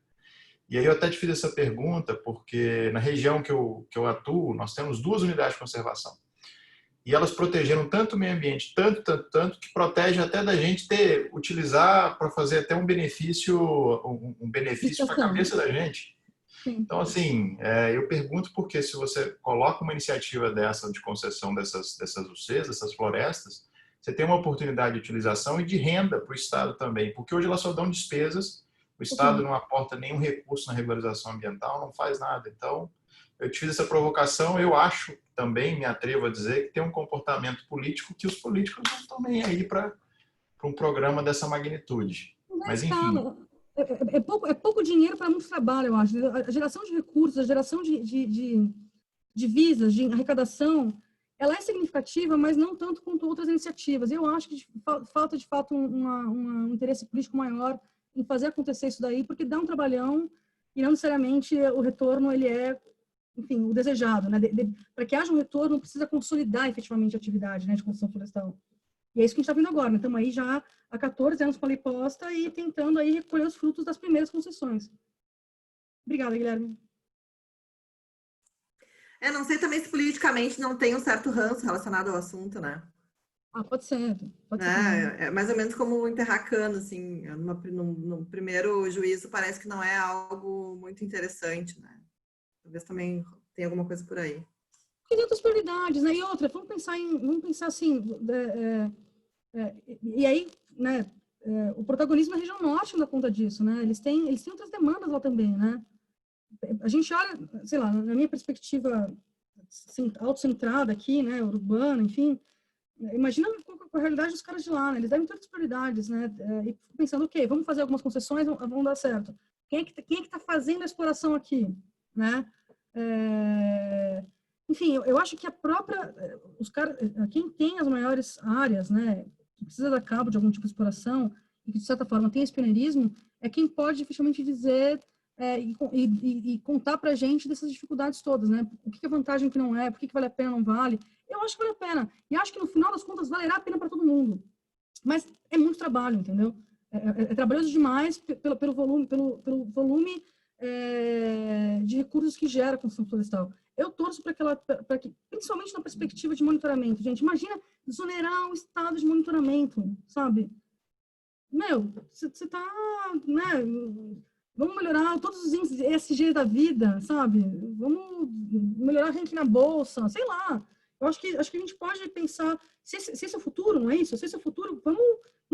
Speaker 8: E aí eu até te fiz essa pergunta, porque na região que eu atuo, nós temos 2 unidades de conservação. E elas protegeram tanto o meio ambiente, tanto, que protege até da gente utilizar para fazer até um benefício para a cabeça da gente. Então, assim, eu pergunto porque se você coloca uma iniciativa dessa de concessão dessas UCs, dessas florestas, você tem uma oportunidade de utilização e de renda para o Estado também, porque hoje elas só dão despesas, o Estado não aporta nenhum recurso na regularização ambiental, não faz nada. Então, eu te fiz essa provocação, eu acho também, me atrevo a dizer, que tem um comportamento político que os políticos não estão nem aí para um programa dessa magnitude. Mas, enfim...
Speaker 2: É pouco dinheiro para muito trabalho, eu acho. A geração de recursos, a geração de divisas, de arrecadação, ela é significativa, mas não tanto quanto outras iniciativas. Eu acho que falta, de fato, um interesse político maior em fazer acontecer isso daí, porque dá um trabalhão e não necessariamente o retorno ele é, enfim, o desejado, né? Para que haja um retorno, precisa consolidar efetivamente a atividade, né, de construção florestal. E é isso que a gente está vendo agora, né? Estamos aí já há 14 anos com a lei posta e tentando aí recolher os frutos das primeiras concessões. Obrigada, Guilherme.
Speaker 4: Não sei também se politicamente não tem um certo ranço relacionado ao assunto, né?
Speaker 2: Pode ser.
Speaker 4: É mais ou menos como o Interracano, assim, no primeiro juízo parece que não é algo muito interessante, né? Talvez também tenha alguma coisa por aí.
Speaker 2: E outras prioridades, né? E outra, vamos pensar assim, e aí, né, o protagonismo da região norte não dá conta disso, né? Eles têm outras demandas lá também, né? A gente olha, sei lá, na minha perspectiva assim, autocentrada aqui, né, urbana, enfim, imagina a realidade dos caras de lá, né? Eles devem ter outras prioridades, né? E fico pensando, ok, vamos fazer algumas concessões, vão dar certo. Quem é que está fazendo a exploração aqui, né? Enfim, eu acho que os caras, quem tem as maiores áreas, né, que precisa dar cabo de algum tipo de exploração e que de certa forma tem esse pioneirismo, é quem pode efetivamente dizer e contar para a gente dessas dificuldades todas, né? O que é vantagem, o que não é, por que vale a pena, não vale. Eu acho que vale a pena. E acho que no final das contas valerá a pena para todo mundo. Mas é muito trabalho, entendeu? É trabalhoso demais pelo volume de recursos que gera a construção florestal. Eu torço para que, principalmente na perspectiva de monitoramento, gente, imagina desonerar o estado de monitoramento, sabe? Meu, você tá, né? Vamos melhorar todos os índices ESG da vida, sabe? Vamos melhorar a ranking na bolsa, sei lá. Eu acho que a gente pode pensar, se esse é o futuro, não é isso? Se esse é o futuro, vamos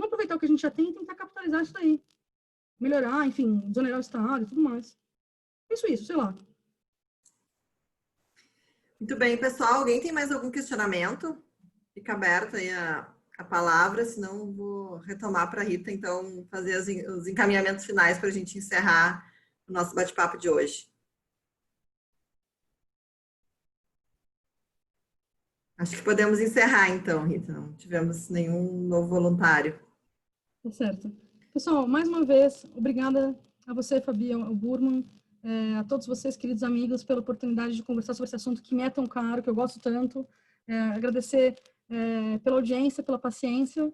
Speaker 2: aproveitar o que a gente já tem e tentar capitalizar isso daí. Melhorar, enfim, desonerar o estado e tudo mais. Isso, sei lá.
Speaker 4: Muito bem, pessoal. Alguém tem mais algum questionamento? Fica aberta aí a palavra, senão vou retomar para a Rita, então, fazer os encaminhamentos finais para a gente encerrar o nosso bate-papo de hoje. Acho que podemos encerrar, então, Rita. Não tivemos nenhum novo voluntário.
Speaker 2: Tá certo. Pessoal, mais uma vez, obrigada a você, Fabi, ao Burman, a todos vocês, queridos amigos, pela oportunidade de conversar sobre esse assunto que me é tão caro, que eu gosto tanto. Agradecer pela audiência, pela paciência,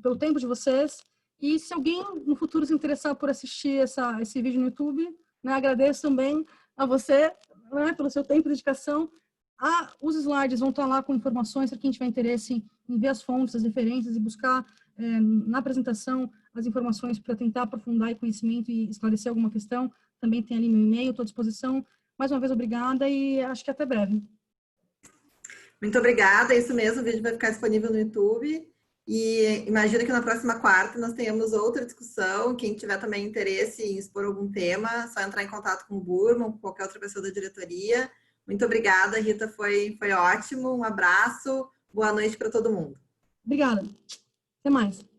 Speaker 2: pelo tempo de vocês. E se alguém no futuro se interessar por assistir esse vídeo no YouTube, né, agradeço também a você, né, pelo seu tempo e dedicação. Os slides vão estar lá com informações para quem tiver interesse em ver as fontes, as referências e buscar na apresentação as informações para tentar aprofundar conhecimento e esclarecer alguma questão. Também tem ali meu e-mail, estou à disposição. Mais uma vez, obrigada e acho que até breve.
Speaker 4: Muito obrigada, é isso mesmo, o vídeo vai ficar disponível no YouTube. E imagino que na próxima quarta nós tenhamos outra discussão. Quem tiver também interesse em expor algum tema, é só entrar em contato com o Burman, com qualquer outra pessoa da diretoria, Muito obrigada, Rita, foi ótimo. Um abraço, boa noite para todo mundo.
Speaker 2: Obrigada. Até mais.